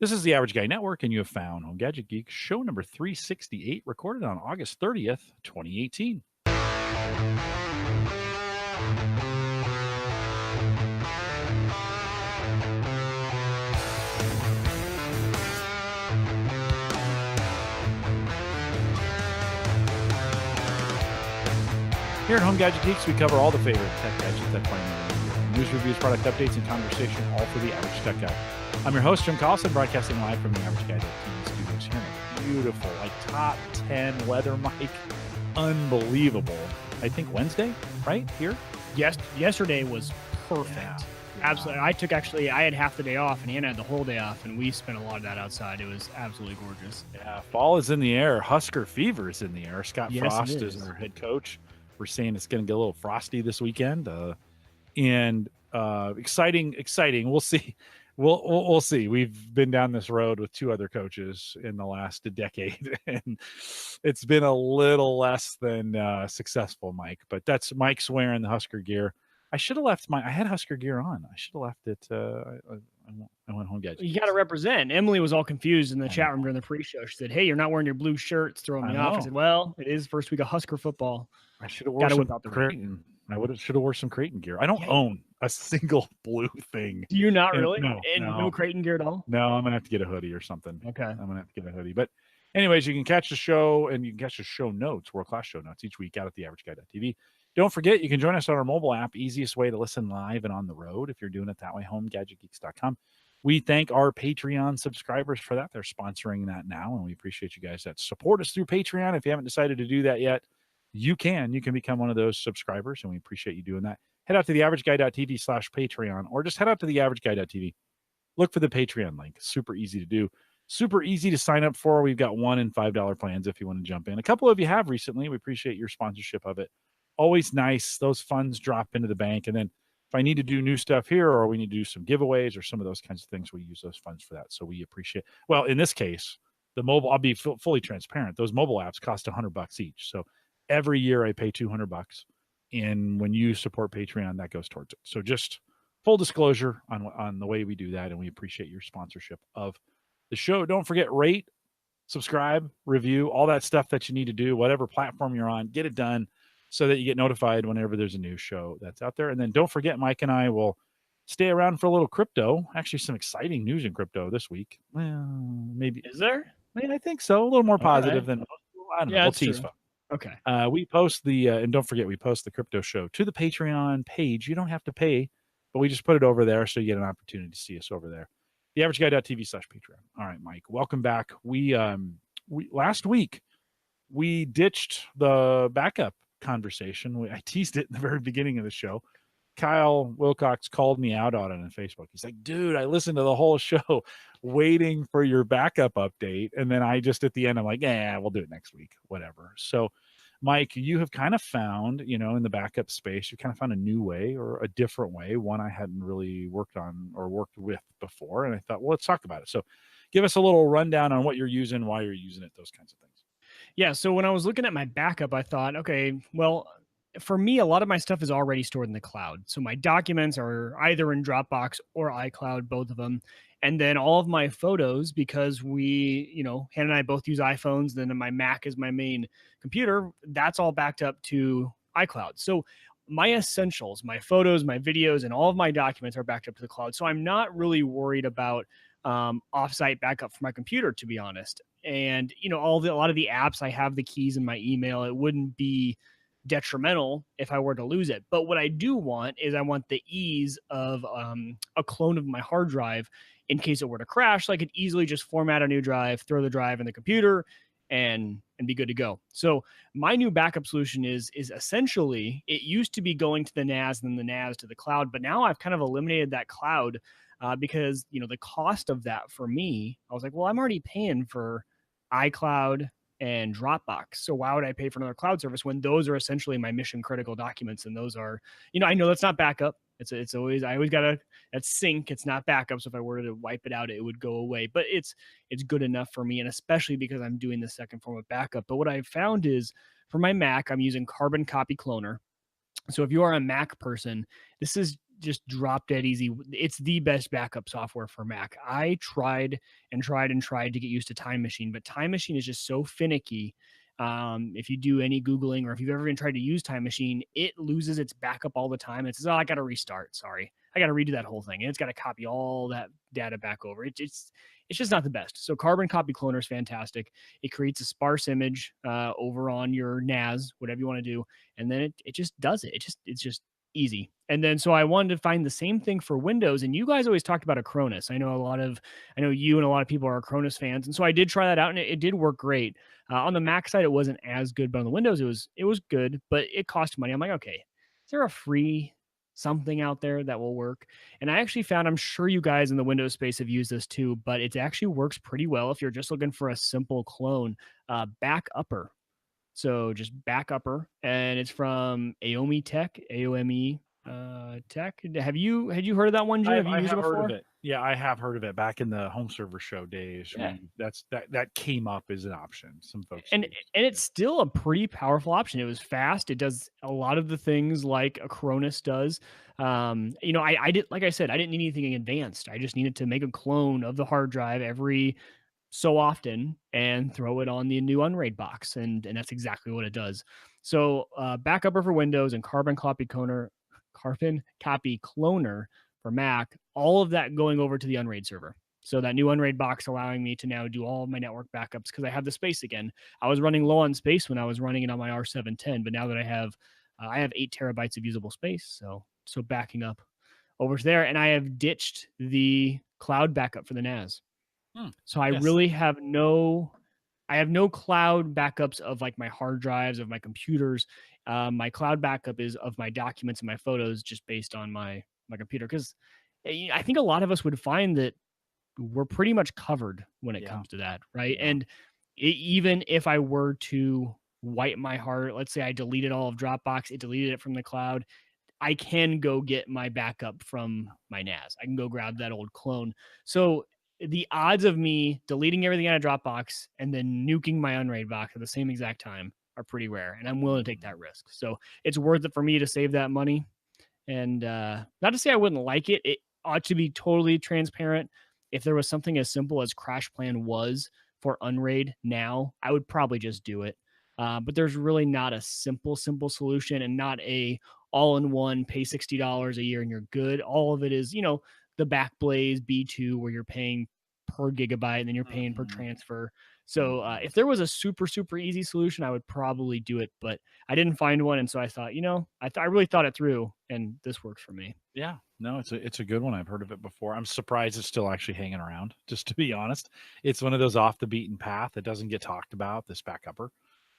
This is the Average Guy Network, and you have found Home Gadget Geek, show number 368, recorded on August 30th, 2018. Here at Home Gadget Geeks, we cover all the favorite tech gadgets that find news, reviews, product updates, and conversation, all for the average tech guy. I'm your host, Jim Collison, broadcasting live from the Average Guy TV studios here. Beautiful, like top 10 weather, Mike. Unbelievable. I think Wednesday, right here? Yes, yesterday was perfect. Yeah. Absolutely. I had half the day off, and Hannah had the whole day off, and we spent a lot of that outside. It was absolutely gorgeous. Yeah, fall is in the air. Husker fever is in the air. Scott Frost is our head coach. We're saying it's going to get a little frosty this weekend, and exciting. We'll see. We'll see. We've been down this road with two other coaches in the last decade, and it's been a little less than successful, Mike. But that's Mike's wearing the Husker gear. I should have left I had Husker gear on. I should have left it. I went home gadget. You got to represent. Emily was all confused in the chat room during the pre-show. She said, "Hey, you're not wearing your blue shirt. It's throwing me off." I said, "Well, it is first week of Husker football. I should have worn some Creighton. Should have worn some Creighton gear. I don't own a single blue thing. Do you not really? No Creighton gear at all? No, I'm gonna have to get a hoodie or something. Okay, I'm gonna have to get a hoodie. But anyways, you can catch the show and you can catch the show notes, world-class show notes each week out at theaverageguy.tv. Don't forget, you can join us on our mobile app. Easiest way to listen live and on the road if you're doing it that way. HomeGadgetGeeks.com. We thank our Patreon subscribers for that. They're sponsoring that now, and we appreciate you guys that support us through Patreon. If you haven't decided to do that yet, you can become one of those subscribers, and we appreciate you doing that. Head out to theaverageguy.tv/Patreon, or just head out to theaverageguy.tv. Look for the Patreon link. Super easy to do. Super easy to sign up for. We've got $1 and $5 plans if you want to jump in. A couple of you have recently. We appreciate your sponsorship of it. Always nice. Those funds drop into the bank, and then if I need to do new stuff here, or we need to do some giveaways or some of those kinds of things, we use those funds for that. So we appreciate. Well, in this case, the mobile. I'll be fully transparent. Those mobile apps cost $100 each. So every year I pay $200, and when you support Patreon, that goes towards it. So just full disclosure on the way we do that, and we appreciate your sponsorship of the show. Don't forget, rate, subscribe, review, all that stuff that you need to do, whatever platform you're on, get it done so that you get notified whenever there's a new show that's out there. And then don't forget, Mike and I will stay around for a little crypto. Actually, some exciting news in crypto this week. Well, maybe. Is there? I think so. A little more positive than, I don't know. We'll tease. Okay. We post the, and don't forget, we post the crypto show to the Patreon page. You don't have to pay, but we just put it over there so you get an opportunity to see us over there. TheAverageGuy.tv/Patreon. All right, Mike, welcome back. We last week, we ditched the backup conversation. I teased it in the very beginning of the show. Kyle Wilcox called me out on it on Facebook. He's like, "Dude, I listened to the whole show waiting for your backup update." And then I just, at the end, I'm like, "Yeah, we'll do it next week, whatever." So, Mike, you have kind of found, in the backup space, you kind of found a new way or a different way, one I hadn't really worked on or worked with before. And I thought, well, let's talk about it. So give us a little rundown on what you're using, why you're using it, those kinds of things. Yeah. So when I was looking at my backup, I thought, okay, well, for me, a lot of my stuff is already stored in the cloud. So my documents are either in Dropbox or iCloud, both of them. And then all of my photos, because we, Hannah and I both use iPhones, then my Mac is my main computer, that's all backed up to iCloud. So my essentials, my photos, my videos, and all of my documents are backed up to the cloud. So I'm not really worried about offsite backup for my computer, to be honest. And, a lot of the apps, I have the keys in my email. It wouldn't be detrimental if I were to lose it. But what I do want is I want the ease of a clone of my hard drive in case it were to crash. So I could easily just format a new drive, throw the drive in the computer, and be good to go. So my new backup solution is essentially, it used to be going to the NAS and then the NAS to the cloud, but now I've kind of eliminated that cloud because, the cost of that for me, I was like, well, I'm already paying for iCloud and Dropbox. So why would I pay for another cloud service when those are essentially my mission critical documents? And those are, I know that's not backup. I always got that's sync. It's not backup. So if I were to wipe it out, it would go away, but it's good enough for me. And especially because I'm doing the second form of backup. But what I found is for my Mac, I'm using Carbon Copy Cloner. So if you are a Mac person, this is just drop dead easy. It's the best backup software for Mac. I tried and tried and tried to get used to Time Machine, but Time Machine is just so finicky. If you do any Googling or if you've ever even tried to use Time Machine, it loses its backup all the time. It says, oh, I got to restart. Sorry. I got to redo that whole thing. And it's got to copy all that data back over. It's just not the best. So Carbon Copy Cloner is fantastic. It creates a sparse image over on your NAS, whatever you want to do. And then it just does it. It's just easy. And then so I wanted to find the same thing for Windows. And you guys always talked about Acronis. I know you and a lot of people are Acronis fans. And so I did try that out and it did work great. On the Mac side, it wasn't as good, but on the Windows, it was good, but it cost money. I'm like, okay, is there a free something out there that will work? And I actually found, I'm sure you guys in the Windows space have used this too, but it actually works pretty well if you're just looking for a simple clone. Backupper. So just Backupper, and it's from Aomi Tech, AOME Tech. Had you heard of that one, Jim? Have you I used it have heard before? of it. Yeah, I have heard of it back in the home server show days. Yeah. That came up as an option. Some folks And used. it's still a pretty powerful option. It was fast. It does a lot of the things like Acronis does. I did, like I said, I didn't need anything advanced. I just needed to make a clone of the hard drive every so often and throw it on the new Unraid box, and that's exactly what it does. So Backupper for Windows and Carbon Copy Cloner for Mac, all of that going over to the Unraid server. So that new Unraid box allowing me to now do all of my network backups because I have the space again. I was running low on space when I was running it on my R710, but now that I have 8 terabytes of usable space, so backing up over to there, and I have ditched the cloud backup for the NAS. So I Yes. really have no cloud backups of like my hard drives of my computers. My cloud backup is of my documents and my photos just based on my computer. Cause I think a lot of us would find that we're pretty much covered when it Yeah. comes to that. Right. Yeah. And even if I were to wipe my hard, let's say I deleted all of Dropbox, it deleted it from the cloud. I can go get my backup from my NAS. I can go grab that old clone. So the odds of me deleting everything out of Dropbox and then nuking my Unraid box at the same exact time are pretty rare, and I'm willing to take that risk. So it's worth it for me to save that money. And not to say I wouldn't like it. It ought to be totally transparent. If there was something as simple as Crash Plan was for Unraid now, I would probably just do it. But there's really not a simple solution and not a all-in-one, pay $60 a year and you're good. All of it is, the Backblaze B2 where you're paying per gigabyte and then you're paying per transfer. So if there was a super easy solution, I would probably do it, but I didn't find one, and so I thought, I really thought it through, and this works for me. Yeah, no, it's a good one. I've heard of it before. I'm surprised it's still actually hanging around. Just to be honest, it's one of those off the beaten path that doesn't get talked about. This Backupper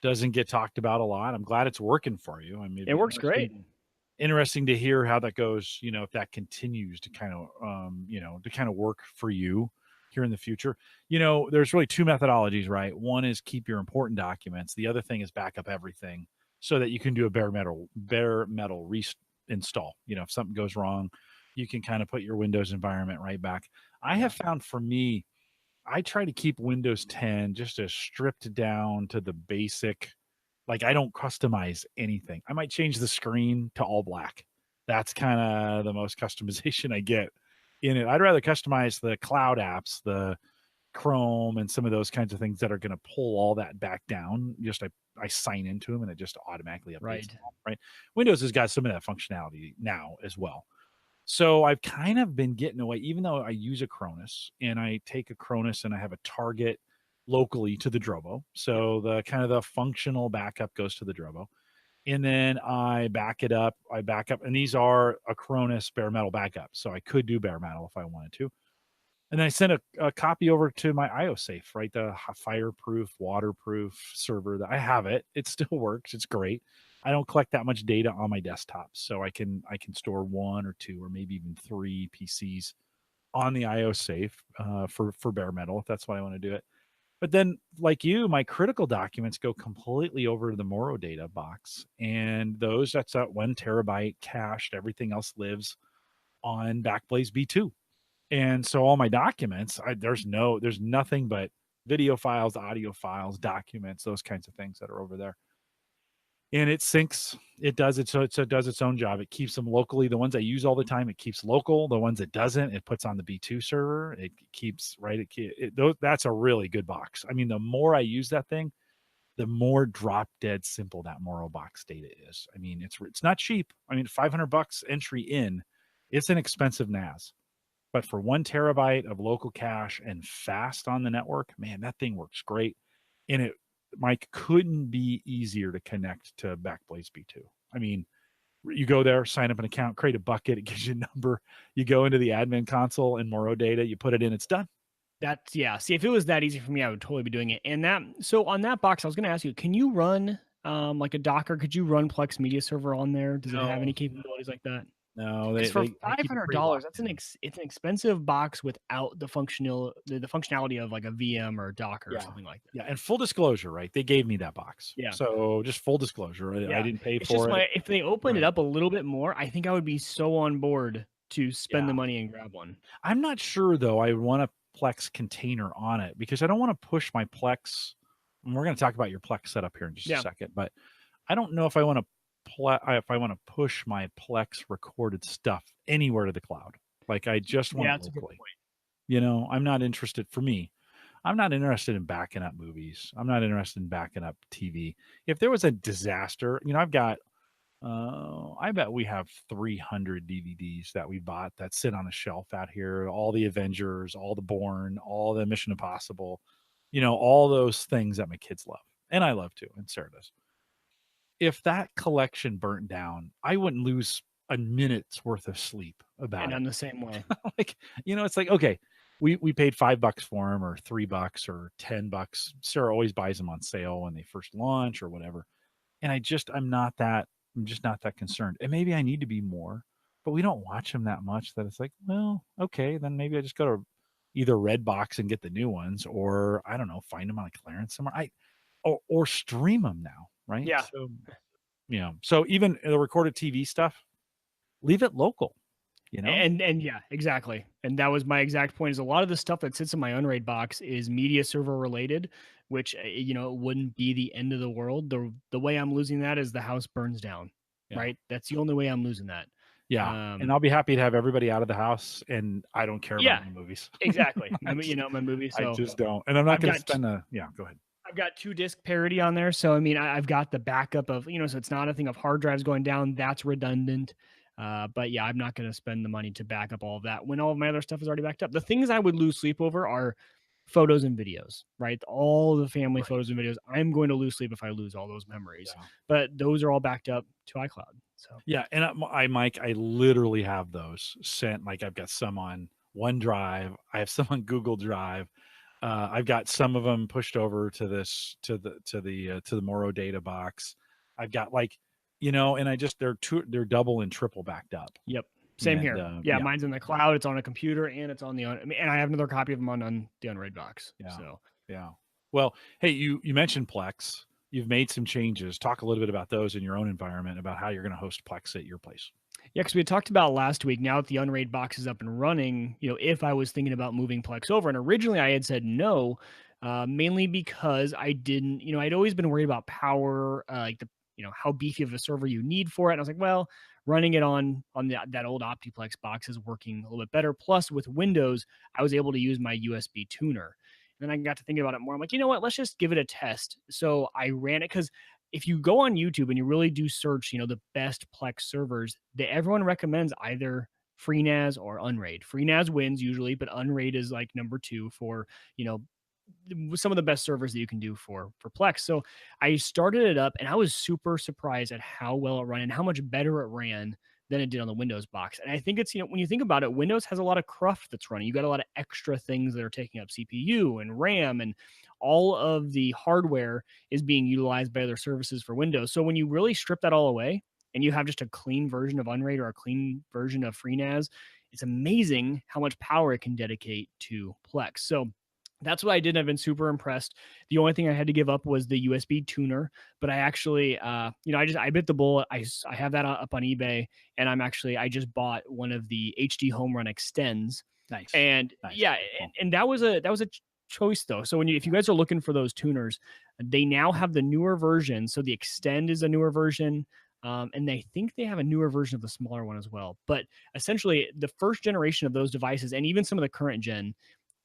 doesn't get talked about a lot. I'm glad it's working for you. I mean, It works great. Interesting to hear how that goes. If that continues to kind of work for you here in the future. There's really 2 methodologies, right? One is keep your important documents. The other thing is back up everything so that you can do a bare metal reinstall. If something goes wrong, you can kind of put your Windows environment right back. I have found for me, I try to keep Windows 10 just as stripped down to the basic. Like I don't customize anything. I might change the screen to all black. That's kind of the most customization I get in it. I'd rather customize the cloud apps, the Chrome and some of those kinds of things that are going to pull all that back down. Just I sign into them and it just automatically updates. Right. Windows has got some of that functionality now as well. So I've kind of been getting away, even though I use a Acronis and I take a Acronis and I have a target locally to the Drobo. So the kind of the functional backup goes to the Drobo. And then I back it up. And these are Acronis bare metal backups. So I could do bare metal if I wanted to. And then I sent a copy over to my IOSafe, right? The fireproof, waterproof server that I have it. It still works. It's great. I don't collect that much data on my desktop. So I can store 1 or 2 or maybe even 3 PCs on the IOSafe for bare metal, if that's what I want to do it. But then, like you, my critical documents go completely over to the Moro data box. And that's that 1 terabyte cached. Everything else lives on Backblaze B2. And so all my documents, there's nothing but video files, audio files, documents, those kinds of things that are over there. and it syncs. It does it, so it does its own job. It keeps them locally. The ones I use all the time, it keeps local. The ones it doesn't, it puts on the B2 server. It keeps right. That's a really good box. I mean, the more I use that thing, the more drop dead simple that Moro box data is. I mean, it's not cheap. I mean, $500 entry in, it's an expensive NAS. But for 1 terabyte of local cache and fast on the network, man, that thing works great. And it, Mike, couldn't be easier to connect to Backblaze B2. I mean, you go there, sign up an account, create a bucket, it gives you a number. You go into the admin console and Moro data, you put it in, it's done. That's yeah. See, if it was that easy for me, I would totally be doing it. And that so on that box, I was going to ask you, can you run like a Docker? Could you run Plex Media Server on there? Does it have any capabilities like that? No, Because for they keep it pretty $500, locked that's in. it's an expensive box without the functionality of like a VM or Docker or something like that. Yeah, and full disclosure, right? They gave me that box. Yeah. So just full disclosure, I didn't pay It's for just it. if they opened it Right. up a little bit more, I think I would be so on board to spend the money and grab one. I'm not sure though. I want a Plex container on it because I don't want to push my Plex. And we're going to talk about your Plex setup here in just a second, but I don't know if I want to push my Plex recorded stuff anywhere to the cloud. Like I just want it locally. You know, I'm not interested. For me, I'm not interested in backing up movies. I'm not interested in backing up TV. If there was a disaster, you know, I bet we have 300 DVDs that we bought that sit on a shelf out here. All the Avengers, all the Bourne, all the Mission Impossible, you know, all those things that my kids love. And I love too, and Sarah does. If that collection burnt down, I wouldn't lose a minute's worth of sleep about And it. I'm the same way. Like, you know, it's like, okay, we paid $5 for them or $3 or $10. Sarah always buys them on sale when they first launch or whatever. And I'm just not that concerned. And maybe I need to be more, but we don't watch them that much that it's like, well, okay, then maybe I just go to either Redbox and get the new ones, or I don't know, find them on a clearance somewhere. Or stream them now, right? Yeah. So, you know, so even the recorded TV stuff, leave it local, you know? And yeah, exactly. And that was my exact point is a lot of the stuff that sits in my Unraid box is media server related, which you know, it wouldn't be the end of the world. The way I'm losing that is the house burns down. Yeah. Right? That's the only way I'm losing that. Yeah. And I'll be happy to have everybody out of the house and I don't care about my movies. Exactly. You know, my movies. So I just don't. And I'm not going to spend go ahead. I've got 2 disk parity on there. So, I mean, I've got the backup of, you know, so it's not a thing of hard drives going down. That's redundant. But yeah, I'm not going to spend the money to back up all of that when all of my other stuff is already backed up. The things I would lose sleep over are photos and videos, right? All the family photos and videos. I'm going to lose sleep if I lose all those memories. Yeah. But those are all backed up to iCloud. So yeah, and Mike, I literally have those sent. Like I've got some on OneDrive. I have some on Google Drive. I've got some of them pushed over to the Moro data box. I've got like, you know, and they're double and triple backed up. Yep. Same here. Yeah, mine's in the cloud. It's on a computer and it's on and I have another copy of them on the Unread box. Yeah. So yeah. Well, hey, you mentioned Plex. You've made some changes. Talk a little bit about those in your own environment, about how you're going to host Plex at your place. Yeah, because we had talked about last week. Now that the Unraid box is up and running, you know, if I was thinking about moving Plex over, and originally I had said no, mainly because I didn't, you know, I'd always been worried about power, like the, you know, how beefy of a server you need for it. And I was like, well, running it on that old OptiPlex box is working a little bit better. Plus, with Windows, I was able to use my USB tuner. And then I got to thinking about it more. I'm like, you know what? Let's just give it a test. So I ran it because if you go on YouTube and you really do search, you know, the best Plex servers, everyone recommends either FreeNAS or Unraid. FreeNAS wins usually, but Unraid is like number 2 for, you know, some of the best servers that you can do for Plex. So I started it up and I was super surprised at how well it ran and how much better it ran than it did on the Windows box. And I think it's, you know, when you think about it, Windows has a lot of cruft that's running. You got a lot of extra things that are taking up CPU and RAM, and all of the hardware is being utilized by other services for Windows. So when you really strip that all away and you have just a clean version of Unraid or a clean version of FreeNAS, it's amazing how much power it can dedicate to Plex. So that's what I did. I've been super impressed. The only thing I had to give up was the USB tuner, but I actually, you know, I bit the bullet. I have that up on eBay, and I just bought one of the HD Home Run extends. Nice. And nice. yeah, and that was a choice though. So if you guys are looking for those tuners, they now have the newer version. So the Extend is a newer version. And they think they have a newer version of the smaller one as well. But essentially, the first generation of those devices, and even some of the current gen,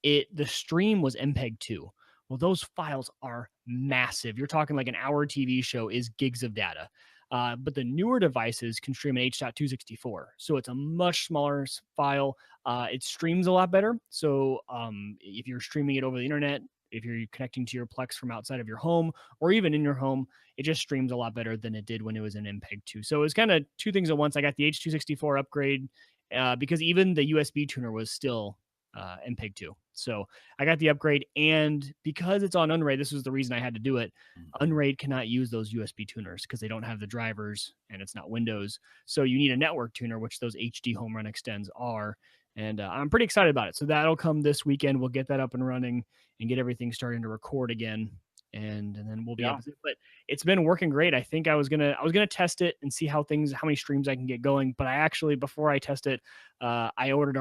the stream was MPEG-2. Well, those files are massive. You're talking like an hour TV show is gigs of data. But the newer devices can stream an H.264. So it's a much smaller file. It streams a lot better. So if you're streaming it over the internet, if you're connecting to your Plex from outside of your home or even in your home, it just streams a lot better than it did when it was in MPEG-2. So it was kind of two things at once. I got the H.264 upgrade because even the USB tuner was still MPEG-2. So I got the upgrade, and because it's on Unraid, this was the reason I had to do it. Unraid cannot use those USB tuners because they don't have the drivers and it's not Windows. So you need a network tuner, which those HD home run extends are. And I'm pretty excited about it. So that'll come this weekend. We'll get that up and running and get everything starting to record again. And then we'll be able to, but it's been working great. I think I was gonna test it and see how many streams I can get going. But I actually, before I test it, I already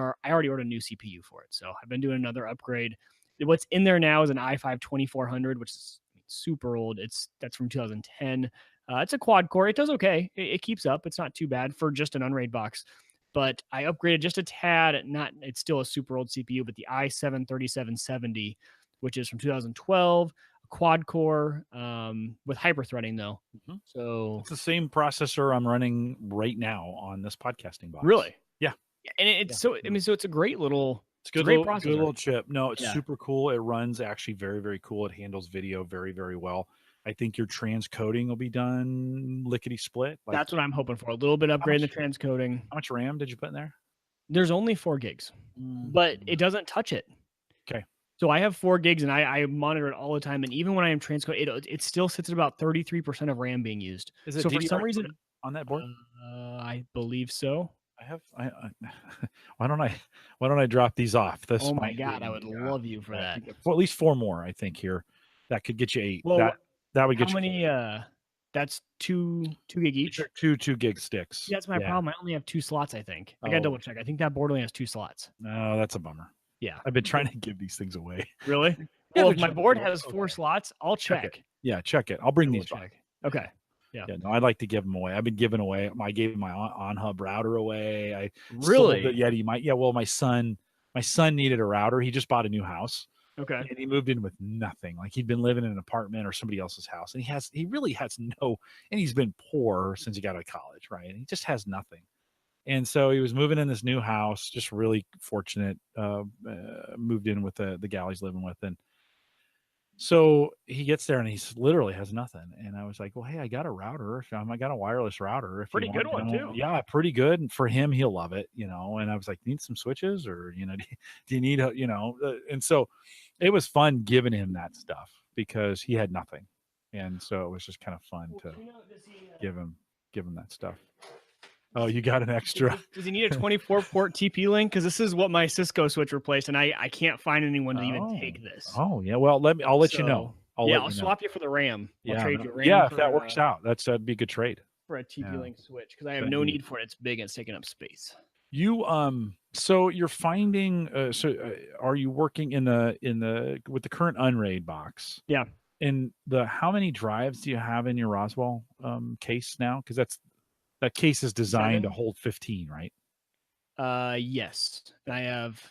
ordered a new CPU for it. So I've been doing another upgrade. What's in there now is an i5 2400, which is super old. That's from 2010. It's a quad core. It does okay. It keeps up. It's not too bad for just an Unraid box. But I upgraded just a tad. It's still a super old CPU, but the i7 3770, which is from 2012, a quad core with hyper-threading though. So it's the same processor I'm running right now on this podcasting box. Really? Yeah. And it's so it's a great little. It's a great good little chip. No, it's super cool. It runs actually very, very cool. It handles video very, very well. I think your transcoding will be done lickety split. That's what I'm hoping for. A little bit upgrade in the transcoding. How much RAM did you put in there? There's only 4 gigs, but it doesn't touch it. Okay. So I have 4 gigs and I monitor it all the time. And even when I am transcoding, it still sits at about 33% of RAM being used. Is it so DDR3 for some reason on that board? I believe so. Why don't I drop these off? Oh my God, I would love you for that. Well, at least 4 more, I think here. That could get you 8. Well, that would get how you many that's 2 gig each? 2 gig sticks. Yeah, that's my problem. I only have 2 slots, I think. I gotta double check. I think that board only has 2 slots. No, that's a bummer. Yeah. I've been trying to give these things away. Really? Well, if my board has 4 slots, I'll check. Yeah, check it. I'll bring these back. Okay. Yeah. No, I'd like to give them away. I've been giving away. I gave my on-hub router away. I really the Yeti. Well, my son needed a router. He just bought a new house. Okay. And he moved in with nothing. Like he'd been living in an apartment or somebody else's house, and he really has no. And he's been poor since he got out of college, right? And he just has nothing. And so he was moving in this new house. Just really fortunate. Moved in with the gal he's living with, and so he gets there and he literally has nothing. And I was like, well, hey, I got a router. I got a wireless router. Pretty good one too. Yeah, pretty good. And for him, he'll love it, And I was like, need some switches or, do you need, and so it was fun giving him that stuff because he had nothing. And so it was just kind of fun to give him that stuff. Oh, you got an extra. Does he need a 24-port TP link? Because this is what my Cisco switch replaced, and I can't find anyone to even take this. Oh, yeah. Well, I'll let you know. I'll swap you for the RAM. I'll trade you RAM. Yeah, if that works out, that'd be a good trade. For a TP link switch, because I have no need for it. It's big and it's taking up space. You so you're finding are you working in the with the current Unraid box? Yeah. And how many drives do you have in your Roswell case now? Because that case is designed to hold 15, right? Yes. I have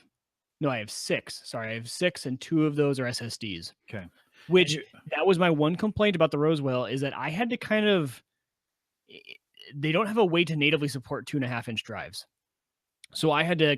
6. Sorry, I have 6, and 2 of those are SSDs. Okay. Which that was my one complaint about the Roswell is that I had to kind of. They don't have a way to natively support 2.5-inch drives, so I had to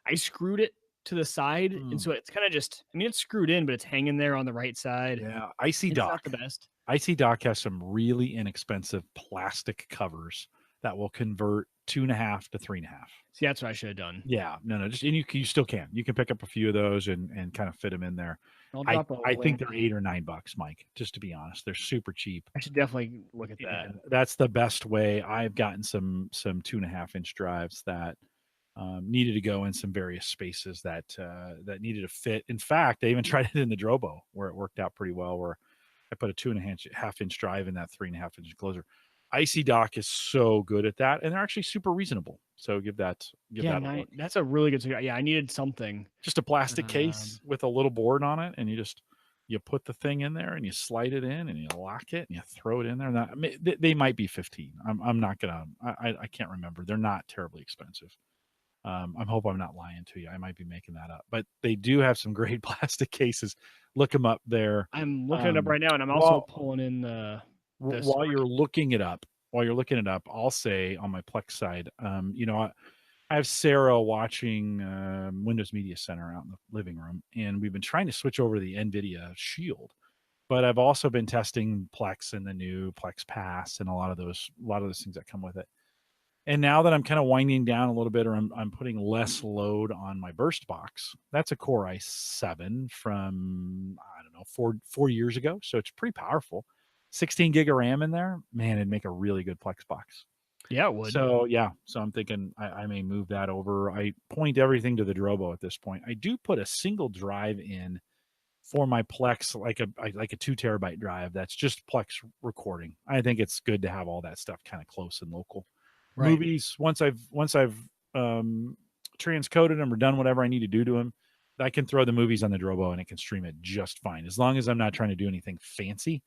I screwed it to the side, and so it's kind of just. I mean, it's screwed in, but it's hanging there on the right side. Yeah, IC Dock. Not the best. IC Dock has some really inexpensive plastic covers that will convert 2.5 to 3.5. See, that's what I should have done. Yeah, no, just and you still can. You can pick up a few of those and kind of fit them in there. I think they're $8 or $9, Mike. Just to be honest, they're super cheap. I should definitely look at that. And that's the best way. I've gotten some 2.5-inch drives that needed to go in some various spaces that needed to fit. In fact, I even tried it in the Drobo where it worked out pretty well. Where I put a 2.5-inch drive in that 3.5-inch enclosure. Icy Dock is so good at that, and they're actually super reasonable. So give that a look. That's a really good suggestion. Yeah, I needed something. Just a plastic case with a little board on it, and you put the thing in there and you slide it in and you lock it and you throw it in there. Now, they might be 15. I'm not gonna. I can't remember. They're not terribly expensive. I hope I'm not lying to you. I might be making that up, but they do have some great plastic cases. Look them up there. I'm looking it up right now, and I'm also pulling in the while you're looking it up. I'll say on my Plex side, I have Sarah watching Windows Media Center out in the living room, and we've been trying to switch over to the NVIDIA Shield, but I've also been testing Plex and the new Plex Pass and a lot of those things that come with it. And now that I'm kind of winding down a little bit, or I'm putting less load on my burst box, that's a Core i7 from, I don't know, 4 years ago. So it's pretty powerful. 16 gig of RAM in there, man, it'd make a really good Plex box. Yeah, it would. So I'm thinking I may move that over. I point everything to the Drobo at this point. I do put a single drive in for my Plex, like a 2 terabyte drive. That's just Plex recording. I think it's good to have all that stuff kind of close and local. Right. Movies, once I've transcoded them or done whatever I need to do to them, I can throw the movies on the Drobo and it can stream it just fine. As long as I'm not trying to do anything fancy,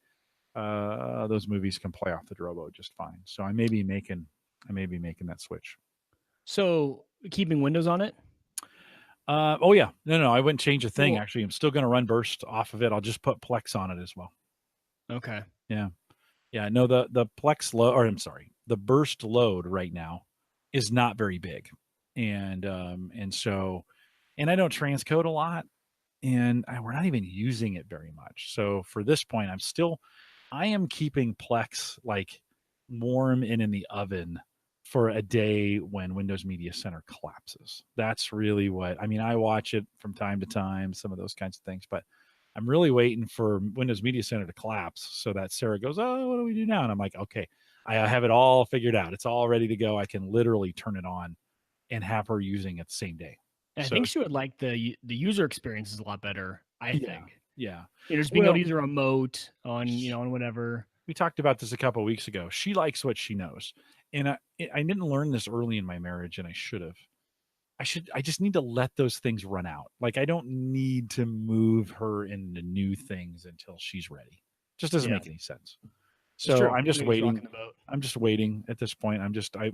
those movies can play off the Drobo just fine. So I may be making that switch. So keeping Windows on it? Oh yeah, no, I wouldn't change a thing. Cool. Actually, I'm still going to run burst off of it. I'll just put Plex on it as well. Okay. Yeah. No, the Plex load, or I'm sorry, the burst load right now is not very big, and I don't transcode a lot, and we're not even using it very much. So for this point, I am keeping Plex like warm and in the oven for a day when Windows Media Center collapses. That's really I watch it from time to time, some of those kinds of things, but I'm really waiting for Windows Media Center to collapse so that Sarah goes, oh, what do we do now? And I'm like, okay, I have it all figured out. It's all ready to go. I can literally turn it on and have her using it the same day. I think she would like the user experience is a lot better, I think. Yeah. Just being able to use a remote on, on whatever. We talked about this a couple of weeks ago. She likes what she knows. And I didn't learn this early in my marriage, and I should have. I just need to let those things run out. Like, I don't need to move her into new things until she's ready. Just doesn't make any sense. So I'm just waiting. I'm just waiting at this point.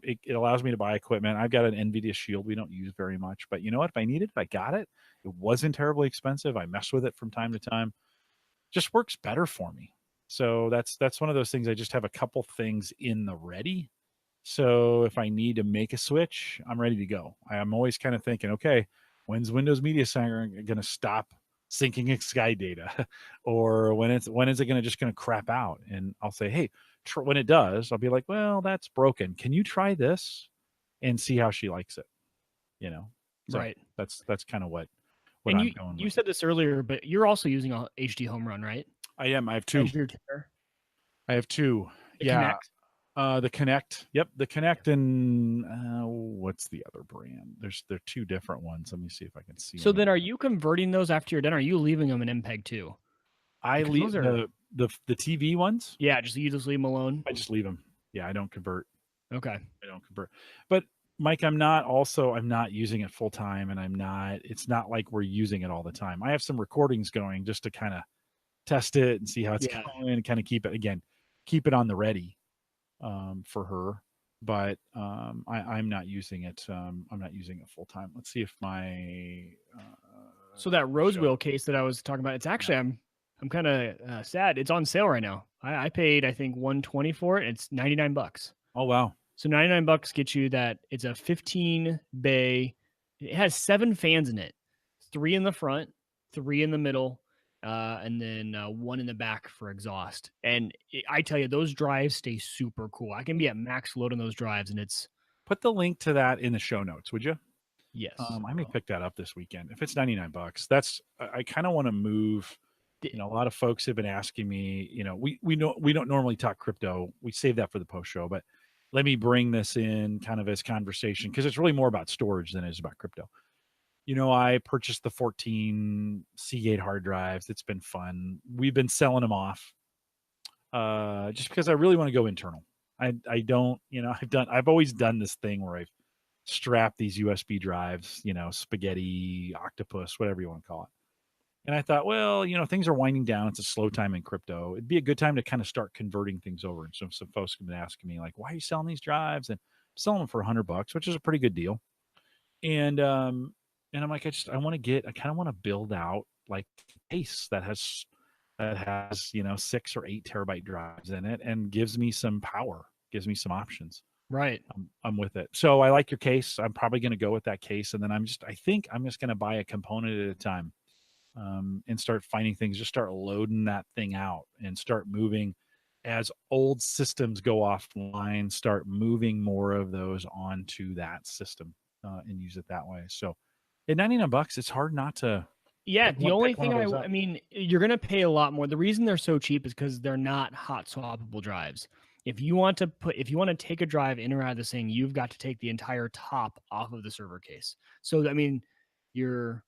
It allows me to buy equipment. I've got an NVIDIA Shield we don't use very much, but you know what? If I need it, I got it. It wasn't terribly expensive. I mess with it from time to time. Just works better for me. So that's one of those things. I just have a couple things in the ready. So if I need to make a switch, I'm ready to go. I'm always kind of thinking, okay, when's Windows Media Center going to stop syncing Sky data? Or when is it going to crap out? And I'll say, hey, when it does, I'll be like, well, that's broken. Can you try this and see how she likes it? So right. That's kind of what and I'm going with. You said this earlier, but you're also using a HD home run, right? I am. I have two. I have two. Connect? The Connect. Yep, the Connect and what's the other brand? They're two different ones. Let me see if I can see. So then, are you converting those after you're done? Or are you leaving them in MPEG 2? I leave the TV ones. Yeah, you just leave them alone. I just leave them. Yeah, I don't convert. Okay. I don't convert. But Mike, I'm not using it full time, and it's not like we're using it all the time. I have some recordings going just to kind of test it and see how it's going, and kind of keep it on the ready for her. But I'm not using it. I'm not using it full time. Let's see if my so that rose wheel case that I was talking about, it's actually I'm kind of sad. It's on sale right now. I paid I think $120 for it. It's $99. Oh wow. So $99 gets you that. It's a 15 bay. It has 7 fans in it, 3 in the front, 3 in the middle, and then 1 in the back for exhaust. And I tell you, those drives stay super cool. I can be at max load on those drives, and it's. Put the link to that in the show notes, would you? Yes. I may pick that up this weekend. If it's $99, that's I kind of want to move. A lot of folks have been asking me. We don't normally talk crypto. We save that for the post show, but let me bring this in kind of as conversation because it's really more about storage than it is about crypto. I purchased the 14 Seagate hard drives. It's been fun. We've been selling them off just because I really want to go internal. I don't, I've always done this thing where I've strapped these USB drives, spaghetti, octopus, whatever you want to call it. And I thought, well, things are winding down. It's a slow time in crypto. It'd be a good time to kind of start converting things over. And so some folks have been asking me, like, why are you selling these drives? And I'm selling them for $100, which is a pretty good deal. And I'm like, I kind of want to build out like a case that has 6 or 8 terabyte drives in it and gives me some power, gives me some options. Right. I'm with it. So I like your case. I'm probably going to go with that case. And then I think I'm just going to buy a component at a time. And start finding things, just start loading that thing out and start moving as old systems go offline, start moving more of those onto that system and use it that way. So at $99, it's hard not to. Yeah, the only thing I mean, you're going to pay a lot more. The reason they're so cheap is because they're not hot swappable drives. If you want to take a drive in or out of this thing, you've got to take the entire top off of the server case. So, I mean, you're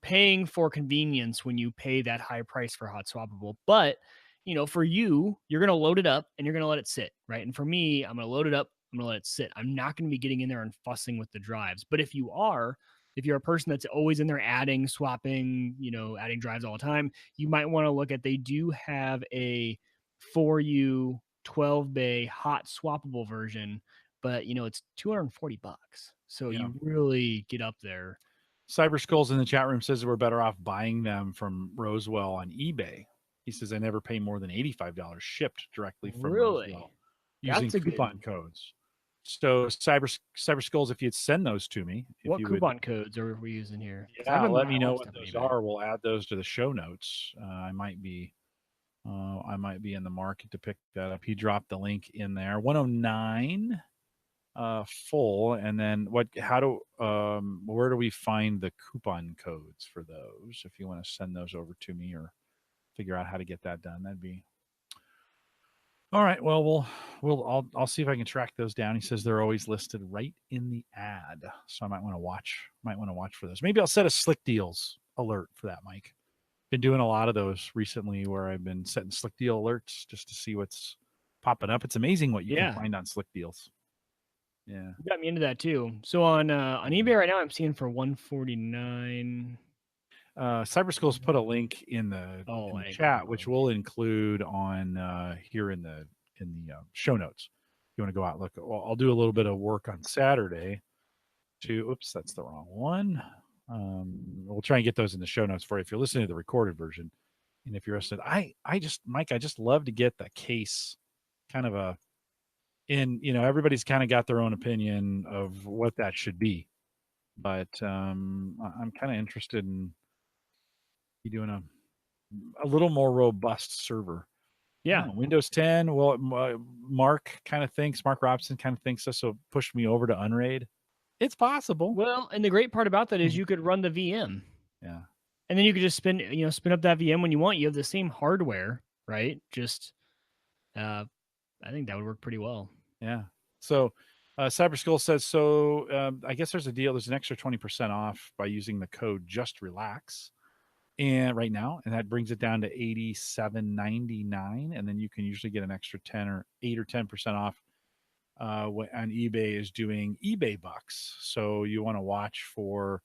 paying for convenience when you pay that high price for hot swappable. But, for you're going to load it up and you're going to let it sit, right? And for me, I'm going to load it up, I'm going to let it sit. I'm not going to be getting in there and fussing with the drives. But if you're a person that's always in there adding, swapping, adding drives all the time, you might want to look at, they do have a 4U 12 bay hot swappable version, but it's $240. So you really get up there. Cyber Skulls in the chat room says we're better off buying them from Rosewell on eBay. He says I never pay more than $85 shipped directly from Rosewell using coupon codes. So Cyber Skulls, if you'd send those to me, what coupon codes are we using here? Yeah, let me know what those are. We'll add those to the show notes. I might be in the market to pick that up. He dropped the link in there. 109 full, and then where do we find the coupon codes for those? If you want to send those over to me or figure out how to get that done, that'd be all right. Well, I'll see if I can track those down. He says they're always listed right in the ad, so I might want to watch for those. Maybe I'll set a Slick Deals alert for that, Mike. Been doing a lot of those recently where I've been setting Slick Deal alerts just to see what's popping up. It's amazing what you can find on Slick Deals. Yeah, you got me into that too. So on eBay right now, I'm seeing for $149. Cyberskulls put a link in the chat, which we'll include on here in the show notes. You want to go out and look. I'll do a little bit of work on Saturday. Oops, that's the wrong one. We'll try and get those in the show notes for you if you're listening to the recorded version. And if you're interested, Mike, I just love to get the case kind of everybody's kind of got their own opinion of what that should be. But I'm kind of interested in you doing a little more robust server. Yeah. Windows 10. Well, Mark Robson kind of thinks this will push me over to Unraid. It's possible. Well, and the great part about that is you could run the VM. Yeah. And then you could just spin up that VM when you want. You have the same hardware, right? Just, I think that would work pretty well. Yeah. So, CyberSkull says, I guess there's a deal. There's an extra 20% off by using the code JustRelax. And right now, and that brings it down to $87.99, and then you can usually get an extra 8 or 10% off on eBay is doing eBay bucks. So you want to watch for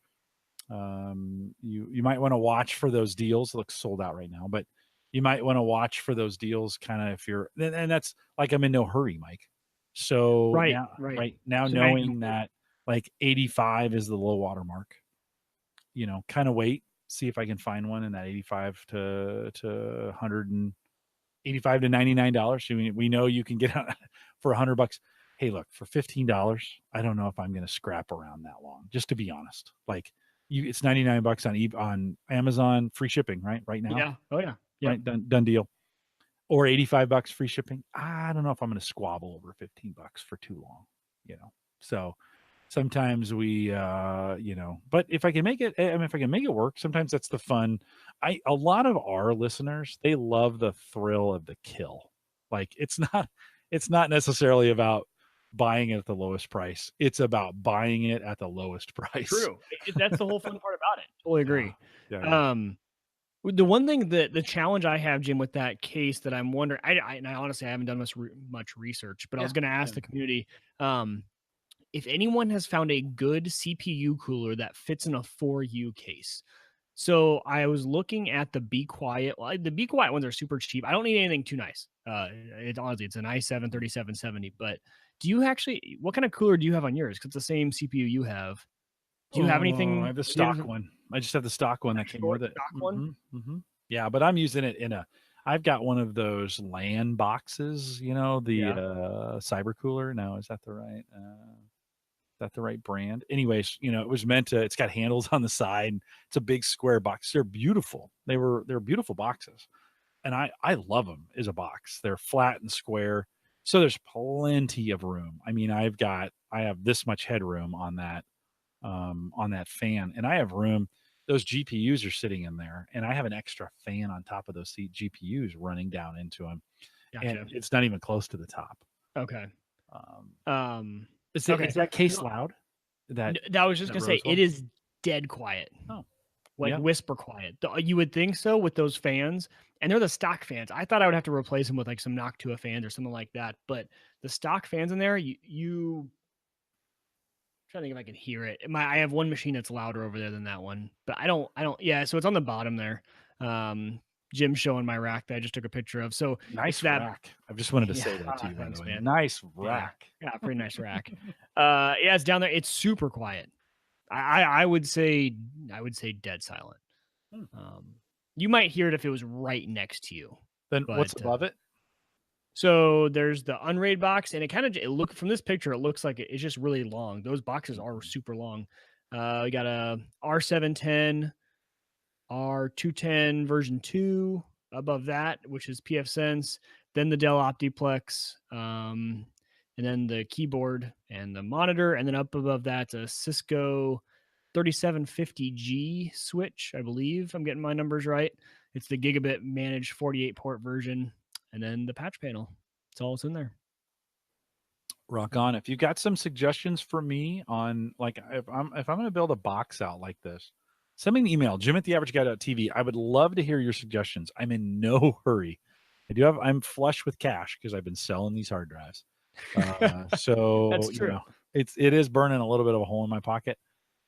you might want to watch for those deals. It looks sold out right now, but you might want to watch for those deals kind of if you're, and that's like I'm in no hurry, Mike. So right now so knowing that like 85 is the low water mark, kind of wait. See if I can find one in that 85 to $185 to $99. We know you can get out for $100. Hey, look, for $15, I don't know if I'm going to scrap around that long. Just to be honest, like it's $99 on Amazon, free shipping, right? Right now. Yeah. Oh yeah. Right. Done deal. Or $85 free shipping. I don't know if I'm going to squabble over $15 for too long. So. Sometimes we, but if I can make it, if I can make it work, sometimes that's the fun. A lot of our listeners, they love the thrill of the kill. Like it's not necessarily about buying it at the lowest price. It's about buying it at the lowest price. True. That's the whole fun part about it. Totally agree. Yeah. The one thing that the challenge I have, Jim, with that case that I'm wondering, and I honestly I haven't done much research, but I was Yeah. going to ask Yeah. the community if anyone has found a good CPU cooler that fits in a 4U case. So I was looking at the Be Quiet. Well, the Be Quiet ones are super cheap. I don't need anything too nice. Honestly, it's an i7 3770. But do you actually? What kind of cooler do you have on yours? Because it's the same CPU you have. Do you have Oh, I anything? have the stock one. I just have the stock one that came Short with it. stock one? Yeah, but I'm using it in a. I've got one of those LAN boxes. You know, the Yeah. cyber cooler. No, is that the right? That the right brand? Anyways, you know, it was meant to. It's got handles on the side. It's a big square box. They're beautiful. They're beautiful boxes, and I love them as a box. They're flat and square, so there's plenty of room. I mean, I have this much headroom on that fan, and I have room. Those GPUs are sitting in there, and I have an extra fan on top of those GPUs running down into them, and Gotcha. it's not even close to the top. Okay. Um, Um. is Okay. that case loud? That was just That gonna say Roswell? it is dead quiet. Oh, Like yeah. whisper quiet. You would think so with those fans, and they're the stock fans. I thought I would have to replace them with like some Noctua fans or something like that. But the stock fans in there, you trying to think if I can hear it. I have one machine that's louder over there than that one, but I don't. Yeah, so it's on the bottom there. Jim's showing my rack that I just took a picture of. So it's Nice that. rack. I just wanted to Yeah, say that to you, by the thanks, way. man. Nice Yeah, rack. yeah, pretty nice rack. Yeah, it's down there. It's super quiet. I would say dead silent. Hmm. You might hear it if it was right next to you. Then what's But above it? so there's the Unraid box, and it look from this picture, it looks like it's just really long. Those boxes are super long. We got a R710, R210 version 2 above that, which is PF Sense, then the Dell Optiplex, and then the keyboard and the monitor, and then up above that's a Cisco 3750G switch, I believe I'm getting my numbers right. It's the gigabit managed 48 port version, and then the patch panel. It's all that's in there. Rock on. If you got some suggestions for me on like if I'm going to build a box out like this, send me an email, jim@theaverageguy.tv. I would love to hear your suggestions. I'm in no hurry. I'm flush with cash because I've been selling these hard drives. So That's true. it is burning a little bit of a hole in my pocket.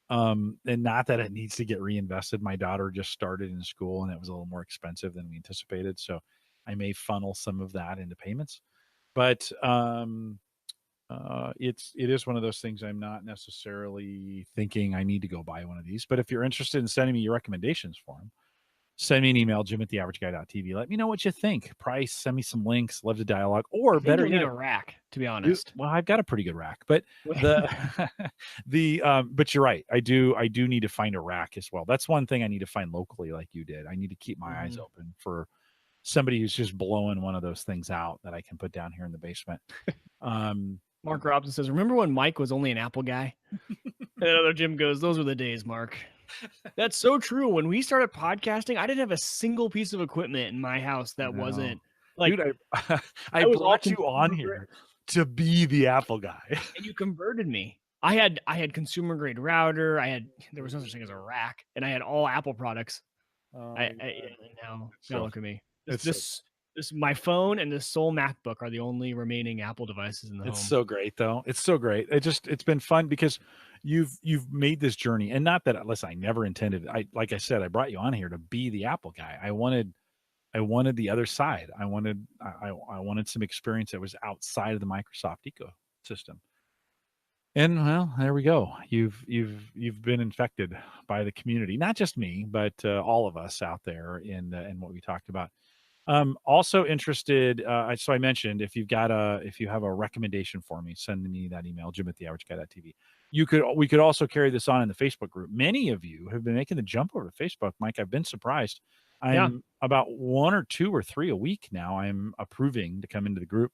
And not that it needs to get reinvested. My daughter just started in school and it was a little more expensive than we anticipated. So I may funnel some of that into payments. But it is one of those things I'm not necessarily thinking I need to go buy one of these. But if you're interested in sending me your recommendations for them, send me an email, jim@theaverageguy.tv. Let me know what you think. Price, send me some links. Love to dialogue. Or better you'll need yet, a rack, to be honest. well, I've got a pretty good rack, but but you're right. I do need to find a rack as well. That's one thing I need to find locally, like you did. I need to keep my eyes open for somebody who's just blowing one of those things out that I can put down here in the basement. Mark Robson says, "Remember when Mike was only an Apple guy?" And another Jim goes, "Those were the days, Mark." That's so true. When we started podcasting, I didn't have a single piece of equipment in my house that wasn't like, dude, I was all brought you on consumer here to be the Apple guy. and you converted me. I had consumer grade router. There was no such thing as a rack, and I had all Apple products. Now look at me. This my phone and this sole MacBook are the only remaining Apple devices in the home. It's so great though. It's so great. It's been fun because you've made this journey, and not that listen, I never intended. Like I said, I brought you on here to be the Apple guy. I wanted the other side. I wanted some experience that was outside of the Microsoft ecosystem. And well, there we go. You've been infected by the community, not just me, but all of us out there in what we talked about. Also interested. So I mentioned if you have a recommendation for me, send me that email, jim@theaverageguy.tv. We could also carry this on in the Facebook group. Many of you have been making the jump over to Facebook, Mike. I've been surprised. I'm about 1 or 2 or 3 a week now. I'm approving to come into the group.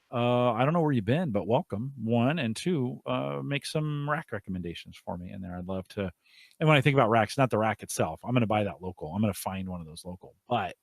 I don't know where you've been, but welcome. 1 and 2, make some rack recommendations for me in there. I'd love to. And when I think about racks, not the rack itself, I'm going to buy that local. I'm going to find one of those local, but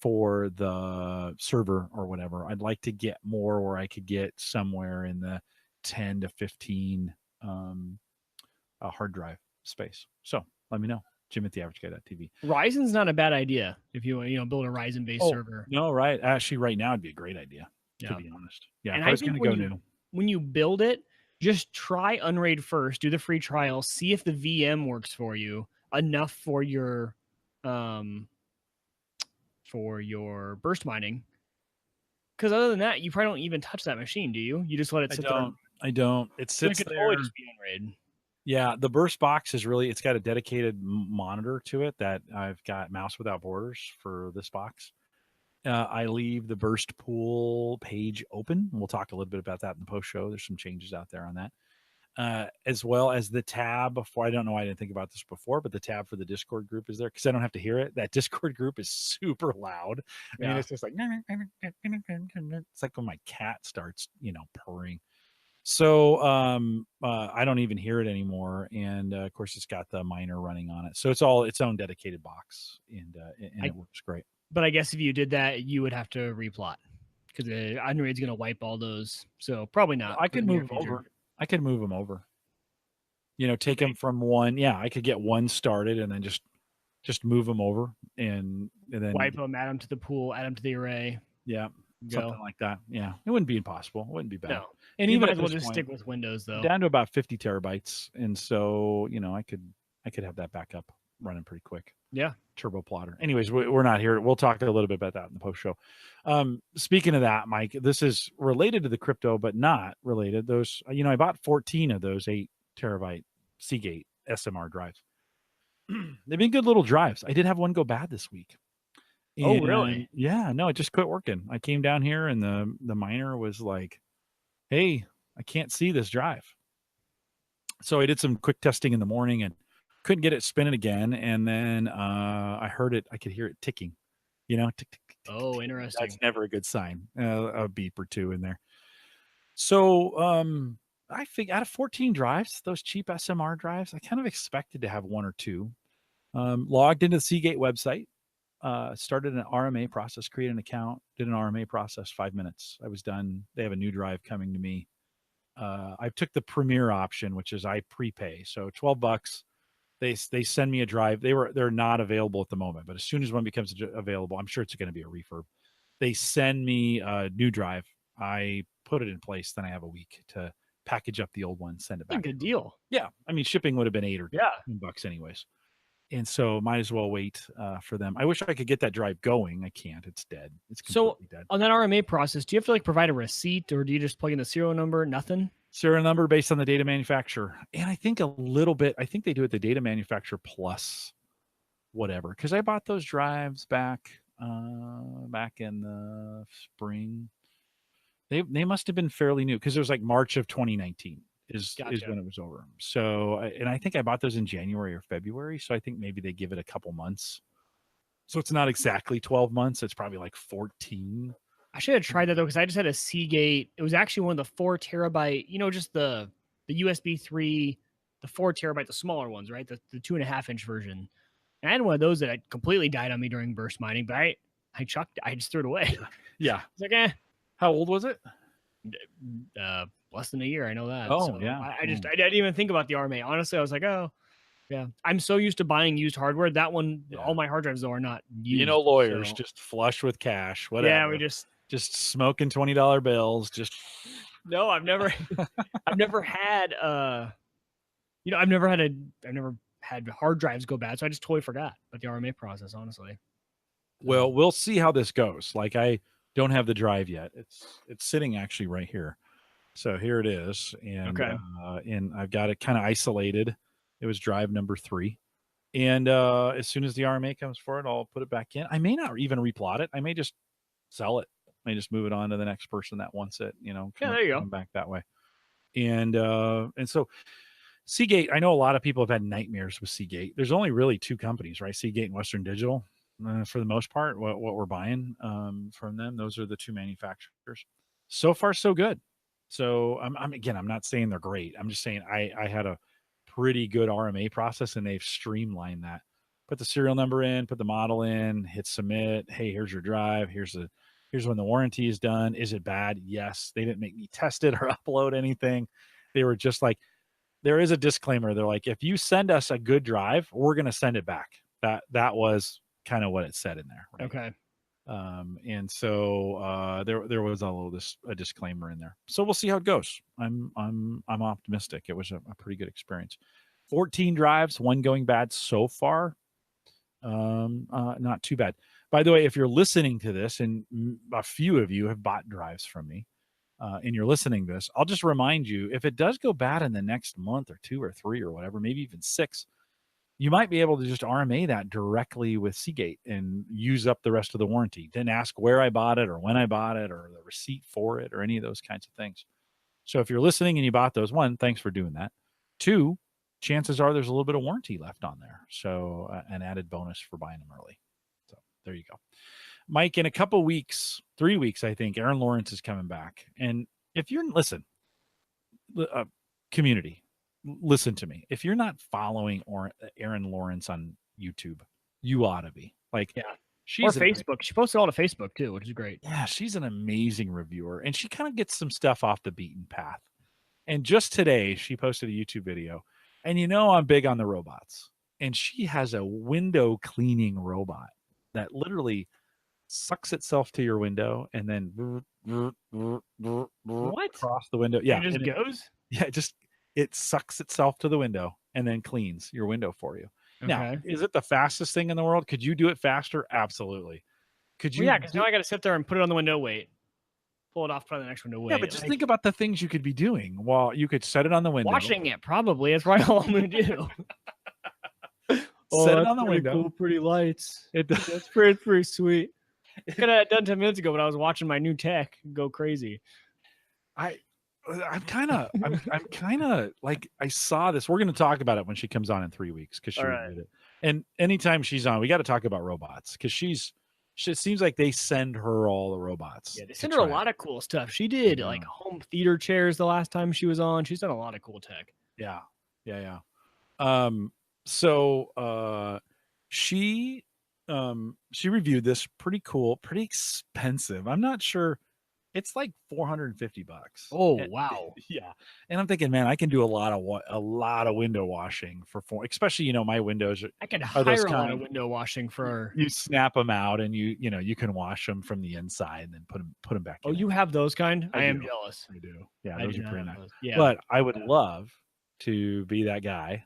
for the server or whatever, I'd like to get more where I could get somewhere in the 10 to 15 hard drive space. So let me know. Jim at theaverageguy.tv. Ryzen's not a bad idea if you build a Ryzen-based server. No, right. Actually, right now it'd be a great idea, to be honest. Yeah, And if I was going to go new. When you build it, just try Unraid first, do the free trial, see if the VM works for you enough for your burst mining. Because other than that, you probably don't even touch that machine, do you? You just let it sit there. I don't. It sits It could there. totally just be Unraid. Yeah, the burst box is really, it's got a dedicated monitor to it that I've got mouse without borders for this box. I leave the burst pool page open. We'll talk a little bit about that in the post show. There's some changes out there on that. As well as the tab before. I don't know why I didn't think about this before, but the tab for the Discord group is there because I don't have to hear it. That Discord group is super loud. I mean, it's just like, it's like when my cat starts, purring. So I don't even hear it anymore. And of course, it's got the miner running on it. So it's all its own dedicated box, and it works great. But I guess if you did that, you would have to replot because the Unraid's going to wipe all those. So probably not. I could move over. I could move them over. Take them from one. Yeah, I could get one started and then just move them over and then wipe them, add them to the pool, add them to the array. Yeah, something like that. Yeah, it wouldn't be impossible. It wouldn't be bad. No, and you might as well just stick with Windows though. Down to about 50 terabytes, and so I could have that back up running pretty quick. Yeah. Turbo plotter. Anyways, we're not here. We'll talk a little bit about that in the post show. Speaking of that, Mike, this is related to the crypto, but not related. Those, I bought 14 of those 8 terabyte Seagate SMR drives. They've been good little drives. I did have one go bad this week. Oh, really? Yeah, no, it just quit working. I came down here and the miner was like, hey, I can't see this drive. So I did some quick testing in the morning and couldn't get it spinning again. And then I heard it. I could hear it ticking, tick, tick, tick, oh, interesting. That's never a good sign. A beep or two in there. So I think out of 14 drives, those cheap SMR drives, I kind of expected to have 1 or 2. Logged into the Seagate website, started an RMA process, created an account, did an RMA process, 5 minutes. I was done. They have a new drive coming to me. I took the premier option, which is I prepay. So $12. They send me a drive. They're not available at the moment, but as soon as one becomes available, I'm sure it's going to be a refurb. They send me a new drive. I put it in place. Then I have a week to package up the old one, send it back. That's a good deal. Yeah, I mean shipping would have been $8 or $10 anyways, and so might as well wait for them. I wish I could get that drive going. I can't. It's dead. It's completely dead. On that RMA process, do you have to provide a receipt, or do you just plug in the serial number? Nothing. Serial number based on the data manufacturer. And I think a little bit, I think they do it the data manufacturer plus whatever. Because I bought those drives back in the spring. They must have been fairly new because it was like March of 2019 is when it was over. So, and I think I bought those in January or February. So I think maybe they give it a couple months. So it's not exactly 12 months. It's probably like 14. I should have tried that though, because I just had a Seagate. It was actually one of the 4 terabyte, just the USB 3, the 4 terabyte, the smaller ones, right? The 2.5 inch version. And I had one of those that completely died on me during burst mining, but I just threw it away. Yeah. It's like, How old was it? Less than a year. I know that. Oh, so yeah. I didn't even think about the RMA. Honestly, I was like, oh, yeah. I'm so used to buying used hardware. That one, all my hard drives though are not used. Lawyers just flush with cash. Whatever. Yeah, we just smoking $20 bills. No, I've never had I've never had hard drives go bad, so I just totally forgot about the RMA process, honestly. Well, we'll see how this goes. Like I don't have the drive yet. It's sitting actually right here. So here it is, and and I've got it kind of isolated. It was drive number 3, and as soon as the RMA comes for it, I'll put it back in. I may not even replot it. I may just sell it. I may just move it on to the next person that wants it. There you go. Come back that way. And so Seagate, I know a lot of people have had nightmares with Seagate. There's only really 2 companies, right? Seagate and Western Digital. For the most part, what we're buying from them, those are the 2 manufacturers. So far, so good. So I'm not saying they're great. I'm just saying I had a pretty good RMA process, and they've streamlined that. Put the serial number in, put the model in, hit submit. Hey, here's your drive. Here's when the warranty is done. Is it bad? Yes. They didn't make me test it or upload anything. They were just like, there is a disclaimer. They're like, if you send us a good drive, we're going to send it back. That was kind of what it said in there. Right? Okay. And so there was a disclaimer in there. So we'll see how it goes. I'm optimistic. It was a pretty good experience. 14 drives, one going bad so far. Not too bad. By the way, if you're listening to this, and a few of you have bought drives from me, and you're listening to this, I'll just remind you, if it does go bad in the next month or 2 or 3 or whatever, maybe even 6, you might be able to just RMA that directly with Seagate and use up the rest of the warranty. Didn't ask where I bought it or when I bought it or the receipt for it or any of those kinds of things. So if you're listening and you bought those, 1, thanks for doing that. 2, chances are there's a little bit of warranty left on there. So an added bonus for buying them early. So there you go. Mike, in a couple weeks, 3 weeks, I think, Aaron Lawrence is coming back. And if you're, community, listen to me. If you're not following Aaron Lawrence on YouTube, you ought to be. Like, Yeah. She's or Facebook. She posted all to Facebook too, which is great. Yeah, she's an amazing reviewer, and she kind of gets some stuff off the beaten path. And just today, she posted a YouTube video, and I'm big on the robots. And she has a window cleaning robot that literally sucks itself to your window and then What? across the window. Yeah, it just goes. It sucks itself to the window and then cleans your window for you. Okay. Now, is it the fastest thing in the world? Could you do it faster? Absolutely. Could you? Well, yeah, because now I got to sit there and put it on the window. Wait, pull it off, put it on the next window. Wait. Yeah, but just think about the things you could be doing while you could set it on the window. Washing it, probably. That's right. All I'm going to do. Set it on the window. Cool, pretty lights. That's That's pretty sweet. Could have done 10 minutes ago, but I was watching my new tech go crazy. I'm kind of like, I saw this. We're going to talk about it when she comes on in 3 weeks because she reviewed it. And anytime she's on, we got to talk about robots because she seems like they send her all the robots. Yeah, they send her a lot of cool stuff. She did like home theater chairs the last time she was on. She's done a lot of cool tech. Yeah. So she reviewed this. Pretty cool, pretty expensive. I'm not sure. It's like $450. Oh, wow. Yeah. And I'm thinking, man, I can do a lot of window washing for especially, my windows. I could hire a lot of window washing for. You snap them out and you can wash them from the inside and then put them back in. Oh, you have those kind? I am do. jealous. I do. Yeah, those are pretty nice. Yeah. But I would love to be that guy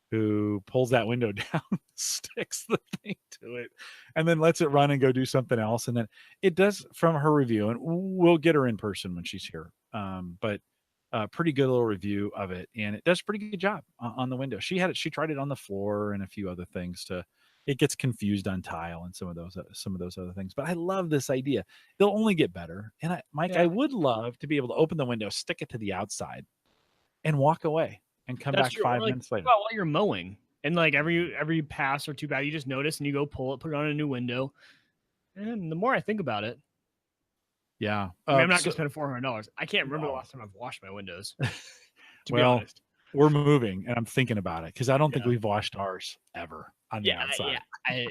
who pulls that window down, sticks the thing to it, and then lets it run and go do something else. And then it does, from her review, and we'll get her in person when she's here. But a pretty good little review of it, and it does a pretty good job on the window. She tried it on the floor and a few other things it gets confused on tile and some of those other things. But I love this idea. They'll only get better. And I would love to be able to open the window, stick it to the outside, and walk away. And come back 5 minutes later. While you're mowing, and like every pass or two by, you just notice and you go pull it, put it on a new window. And the more I think about it, yeah, I'm not gonna spend $400. I can't remember the last time I've washed my windows. To be honest, we're moving, and I'm thinking about it because I don't think we've washed ours ever on the outside. Yeah,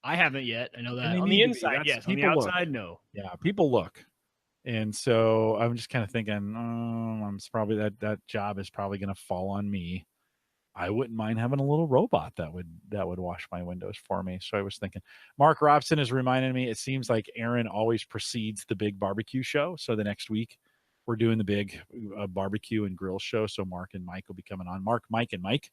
I haven't yet. I know that on the inside, yes. On the outside, no. Yeah, people look. And so I'm just kind of thinking, I'm probably that job is probably going to fall on me. I wouldn't mind having a little robot that would wash my windows for me. So I was thinking, Mark Robson is reminding me, it seems like Aaron always precedes the big barbecue show. So the next week we're doing the big barbecue and grill show. So Mark and Mike will be coming on. Mike, and Mike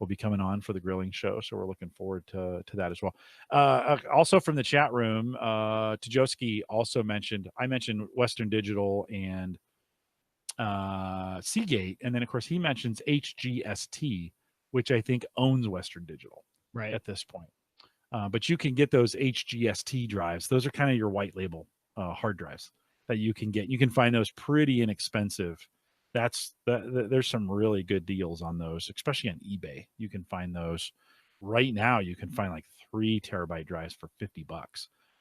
will be coming on for the grilling show. So we're looking forward to that as well. Also from the chat room, Tajoski also I mentioned Western Digital and Seagate. And then of course he mentions HGST, which I think owns Western Digital at this point. But you can get those HGST drives. Those are kind of your white label hard drives that you can get. You can find those pretty inexpensive. There's some really good deals on those, especially on eBay. You can find those right now. You can find like 3 terabyte drives for $50.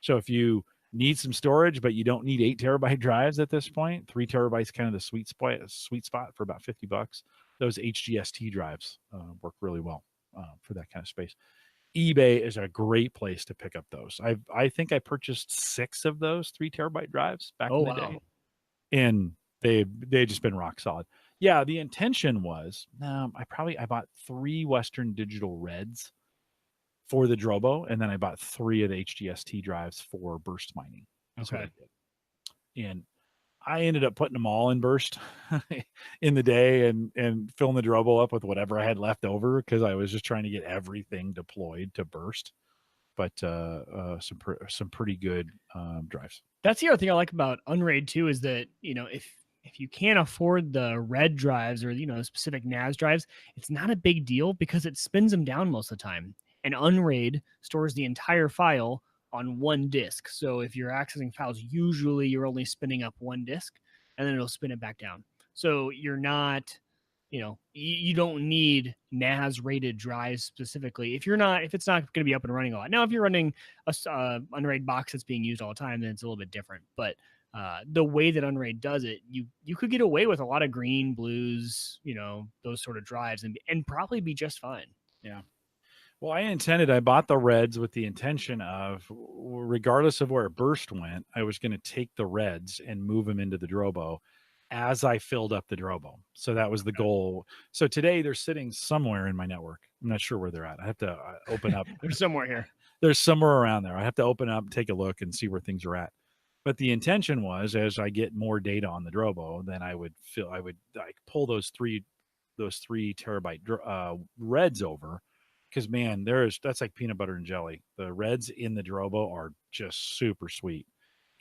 So if you need some storage, but you don't need 8 terabyte drives at this point, 3 terabytes kind of the sweet spot for about $50. Those HGST drives work really well for that kind of space. eBay is a great place to pick up those. I think I purchased 6 of those 3 terabyte drives back in the day, and they've just been rock solid. Yeah, the intention was, I bought 3 Western Digital Reds for the Drobo, and then I bought 3 of the HGST drives for burst mining. That's what I Okay. did. And I ended up putting them all in burst in the day and filling the Drobo up with whatever I had left over because I was just trying to get everything deployed to burst. But some pretty good drives. That's the other thing I like about Unraid too is that, if you can't afford the red drives or, specific NAS drives, it's not a big deal because it spins them down most of the time. And Unraid stores the entire file on one disk. So if you're accessing files, usually you're only spinning up one disk and then it'll spin it back down. So you're not, you don't need NAS rated drives specifically if it's not going to be up and running a lot. Now, if you're running a Unraid box that's being used all the time, then it's a little bit different. But the way that Unraid does it, you could get away with a lot of green, blues, those sort of drives and probably be just fine. Yeah. Well, I bought the Reds with the intention of, regardless of where burst went, I was going to take the Reds and move them into the Drobo as I filled up the Drobo. So that was the goal. So today they're sitting somewhere in my network. I'm not sure where they're at. I have to open up. They're somewhere here. There's somewhere around there. I have to open up, take a look, and see where things are at. But the intention was, as I get more data on the Drobo, then I would like pull those three terabyte Reds over. Because man, that's like peanut butter and jelly. The Reds in the Drobo are just super sweet,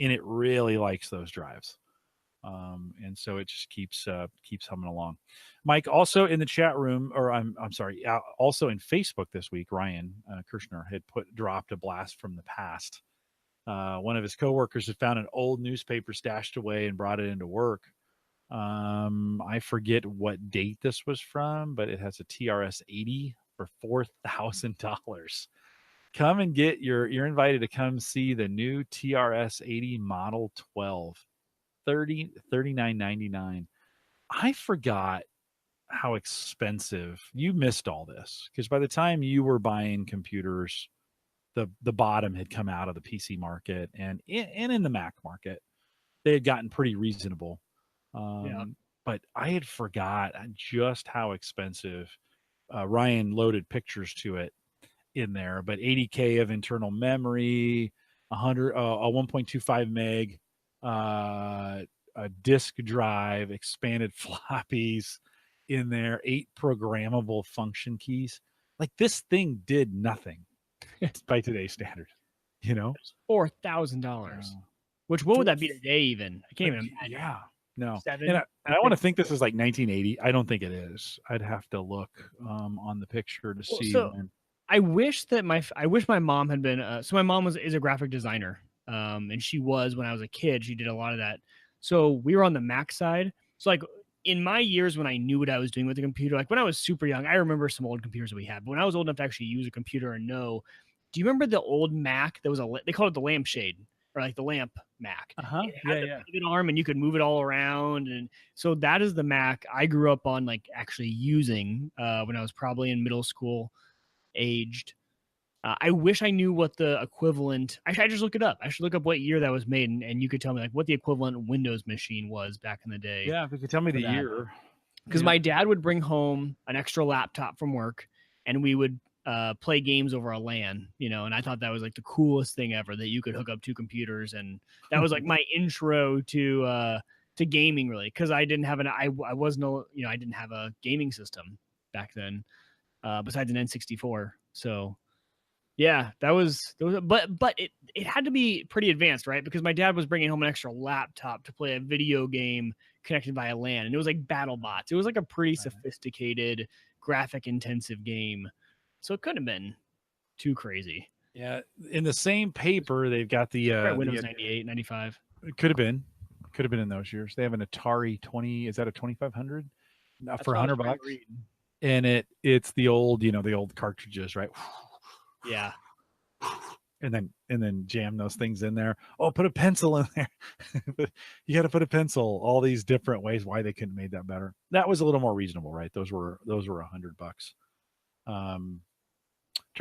and it really likes those drives. And so it just keeps humming along. Mike, also in the chat room, or I'm sorry, also in Facebook this week, Ryan Kirshner had dropped a blast from the past. One of his coworkers had found an old newspaper stashed away and brought it into work. I forget what date this was from, but it has a TRS 80 for $4,000. Come and you're invited to come see the new TRS 80 Model 12. $39.99. I forgot how expensive. You missed all this because by the time you were buying computers, the bottom had come out of the PC market and in the Mac market, they had gotten pretty reasonable. But I had forgot just how expensive. Ryan loaded pictures to it in there, but 80K of internal memory, a 1.25 meg, a disk drive, expanded floppies in there, 8 programmable function keys. Like this thing did nothing by today's standard, $4,000. Which what would that be today? Even I can't even imagine. Yeah, no. 7, And I want to think this is like 1980. I don't think it is. I'd have to look on the picture to see. So I wish my mom had been. So my mom is a graphic designer, and she was when I was a kid. She did a lot of that. So we were on the Mac side. So like in my years when I knew what I was doing with the computer, like when I was super young, I remember some old computers that we had. But when I was old enough to actually use a computer and know, do you remember the old Mac? That was they called it the lampshade or like the lamp Mac. It had the pivot arm and you could move it all around. And so that is the Mac I grew up on, like actually using when I was probably in middle school aged. I wish I knew what the equivalent. I should just look it up. I should look up what year that was made, and you could tell me like what the equivalent Windows machine was back in the day. Yeah, if you could tell me the year. Because my dad would bring home an extra laptop from work, and we would play games over a LAN. And I thought that was like the coolest thing ever, that you could hook up 2 computers, and that was like my intro to gaming, really, because I didn't have I didn't have a gaming system back then besides an N64. So. Yeah, but it had to be pretty advanced, right? Because my dad was bringing home an extra laptop to play a video game connected via LAN, and it was like BattleBots. It was like a pretty sophisticated, graphic intensive game, so it couldn't have been too crazy. Yeah, in the same paper, they've got the Windows 98, 95. It could have been in those years. They have an Atari 20. Is that a 2500 for $100? And it's the old, the old cartridges, right? Yeah. And then jam those things in there. Oh, put a pencil in there. You got to put a pencil. All these different ways why they couldn't have made that better. That was a little more reasonable, right? Those were $100. Trying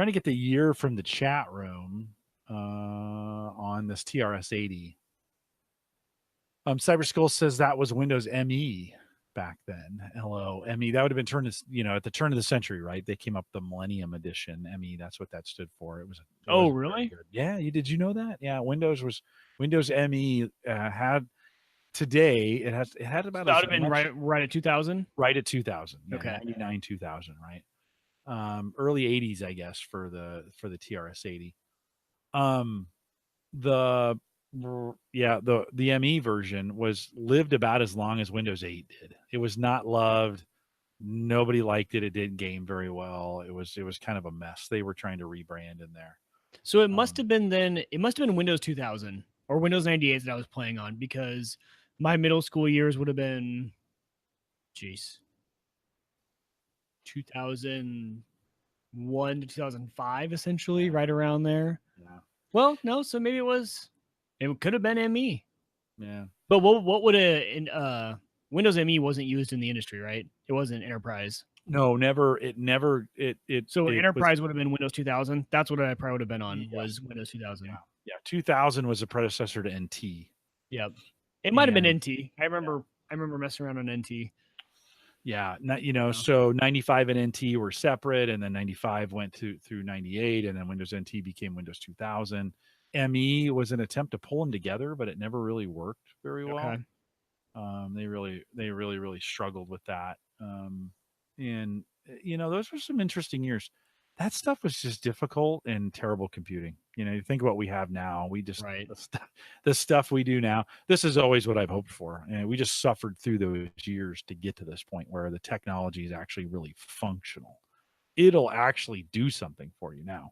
to get the year from the chat room on this TRS 80. Cyberskull says that was Windows ME. back then. LO-ME. That would have been at the turn of the century, right? They came up with the Millennium Edition. ME. That's what that stood for. It Oh, wasn't very really? good. Yeah, did you know that? Yeah, Windows ME had today. It had So about that as would have been much right at 2000. right at 2000. Yeah, Okay. 99 2000, right? Early 80s, I guess, for the TRS-80. The ME version lived about as long as Windows 8 did. It was not loved. Nobody liked it. It didn't game very well. It was kind of a mess. They were trying to rebrand in there. So it must have been Windows 2000 or Windows 98 that I was playing on, because my middle school years would have been 2001 to 2005, essentially, right around there. Yeah. Well, no, so maybe it could have been ME. Yeah. But what would Windows ME wasn't used in the industry, right? It wasn't enterprise. No, never. So enterprise would have been Windows 2000. That's what I probably would have been on, was Windows 2000. Yeah. 2000 was a predecessor to NT. Yep. It might have been NT. I remember messing around on NT. Yeah. So 95 and NT were separate, and then 95 went through 98, and then Windows NT became Windows 2000. ME was an attempt to pull them together, but it never really worked very well. Okay. They really struggled with that. And those were some interesting years. That stuff was just difficult and terrible computing. You think of what we have now. We just the stuff we do now. This is always what I've hoped for, and we just suffered through those years to get to this point where the technology is actually really functional. It'll actually do something for you now.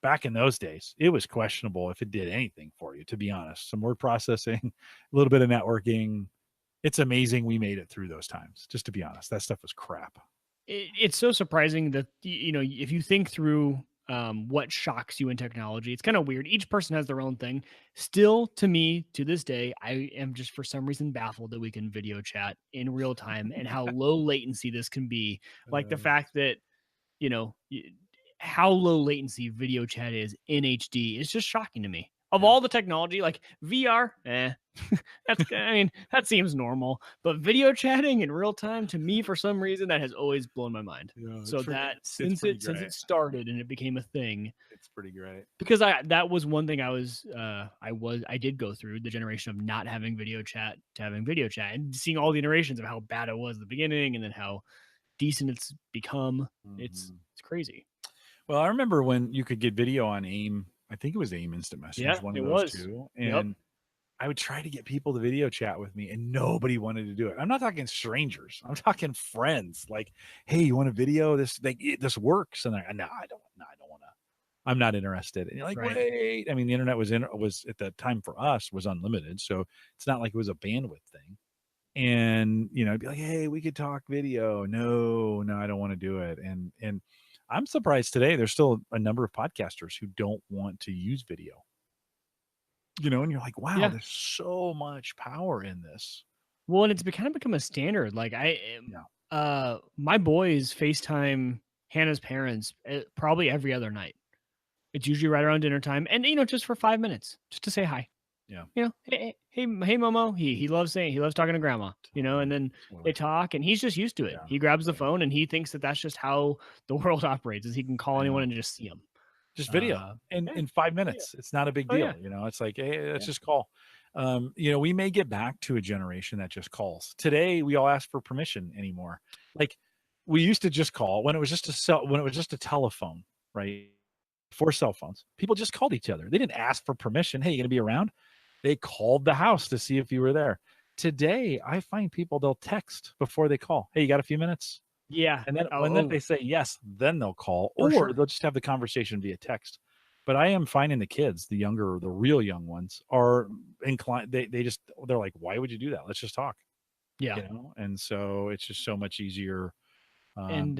Back in those days, it was questionable if it did anything for you, to be honest. Some word processing, a little bit of networking. It's amazing we made it through those times. Just to be honest, that stuff was crap. It's so surprising that, if you think through what shocks you in technology, it's kind of weird. Each person has their own thing. Still, to me, to this day, I am just for some reason baffled that we can video chat in real time and how low latency this can be. Like the fact that, how low latency video chat is in HD is just shocking to me. Of all the technology, like VR, that seems normal. But video chatting in real time, to me, for some reason, that has always blown my mind. Yeah, so that since it started and it became a thing, it's pretty great. Because that was one thing I did go through, the generation of not having video chat to having video chat, and seeing all the iterations of how bad it was at the beginning and then how decent it's become. Mm-hmm. It's crazy. Well, I remember when you could get video on AIM. I think it was AIM Instant Message, one of those two. And I would try to get people to video chat with me, and nobody wanted to do it. I'm not talking strangers. I'm talking friends. Like, hey, you want a video? This works. And I no, I don't want to. I'm not interested. And you're like, wait. I mean, the internet was at that time for us was unlimited. So it's not like it was a bandwidth thing. And, I'd be like, hey, we could talk video. No, I don't want to do it. And I'm surprised today there's still a number of podcasters who don't want to use video. And you're like, wow, there's so much power in this. Well, and it's kind of become a standard. Like my boys FaceTime Hannah's parents probably every other night. It's usually right around dinner time, and just for 5 minutes, just to say hi. Yeah. Hey, Momo. He loves talking to grandma. And then they talk, and he's just used to it. Yeah. He grabs the phone, and he thinks that that's just how the world operates. Is he can call anyone and just see them. Just video in 5 minutes. It's not a big deal. It's like, hey, let's just call. We may get back to a generation that just calls. Today, we all ask for permission anymore. Like we used to just call when it was just a telephone, right? Before cell phones, people just called each other. They didn't ask for permission. Hey, you gonna be around? They called the house to see if you were there. Today, I find people, they'll text before they call. Hey, you got a few minutes? Yeah. And then if they say yes, then they'll call, or they'll just have the conversation via text. But I am finding the kids, the real young ones, are inclined. They're like, why would you do that? Let's just talk. Yeah. And so it's just so much easier. I've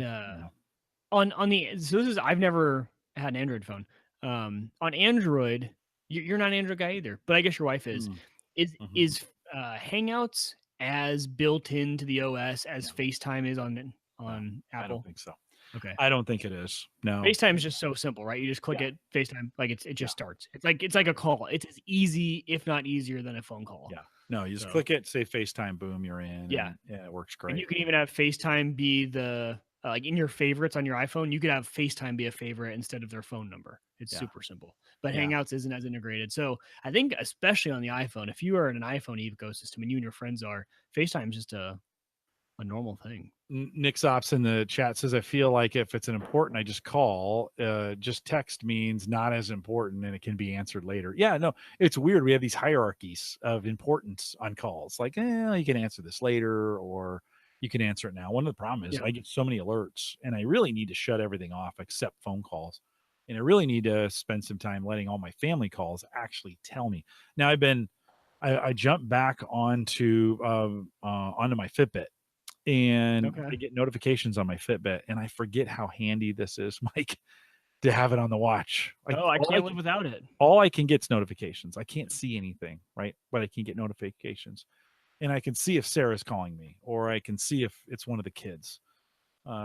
never had an Android phone. On Android, you're not an Android guy either, but I guess your wife is. Is Hangouts as built into the OS as FaceTime is on Apple? I don't think so. Okay. I don't think it is. No. FaceTime is just so simple, right? You just click it, FaceTime, like it just starts. It's like a call. It's as easy, if not easier, than a phone call. Yeah. No, you just So, click it, say FaceTime, boom, you're in. yeah. And, yeah, it works And great. you can even have FaceTime be the like in your favorites on your iPhone, you could have FaceTime be a favorite instead of their phone number. It's Yeah. super simple. But Yeah. Hangouts isn't as integrated. So I think especially on the iPhone, if you are in an iPhone ecosystem and you and your friends are, FaceTime is just a normal thing. Nick's Ops in the chat says, I feel like if it's an important, I just call. Just text means not as important and it can be answered later. Yeah, no, it's weird. We have these hierarchies of importance on calls. Like, you can answer this later or you can answer it now. One of the problems is Yeah. I get so many alerts and I really need to shut everything off except phone calls. And I really need to spend some time letting all my family calls actually tell me. Now I jumped back onto my Fitbit, and I Okay. get notifications on my Fitbit, and I forget how handy this is, Mike, to have it on the watch. Like Oh, I can't live without it. all I can get is notifications. I can't see anything, right? But I can get notifications, and I can see if Sarah's calling me, or I can see if it's one of the kids,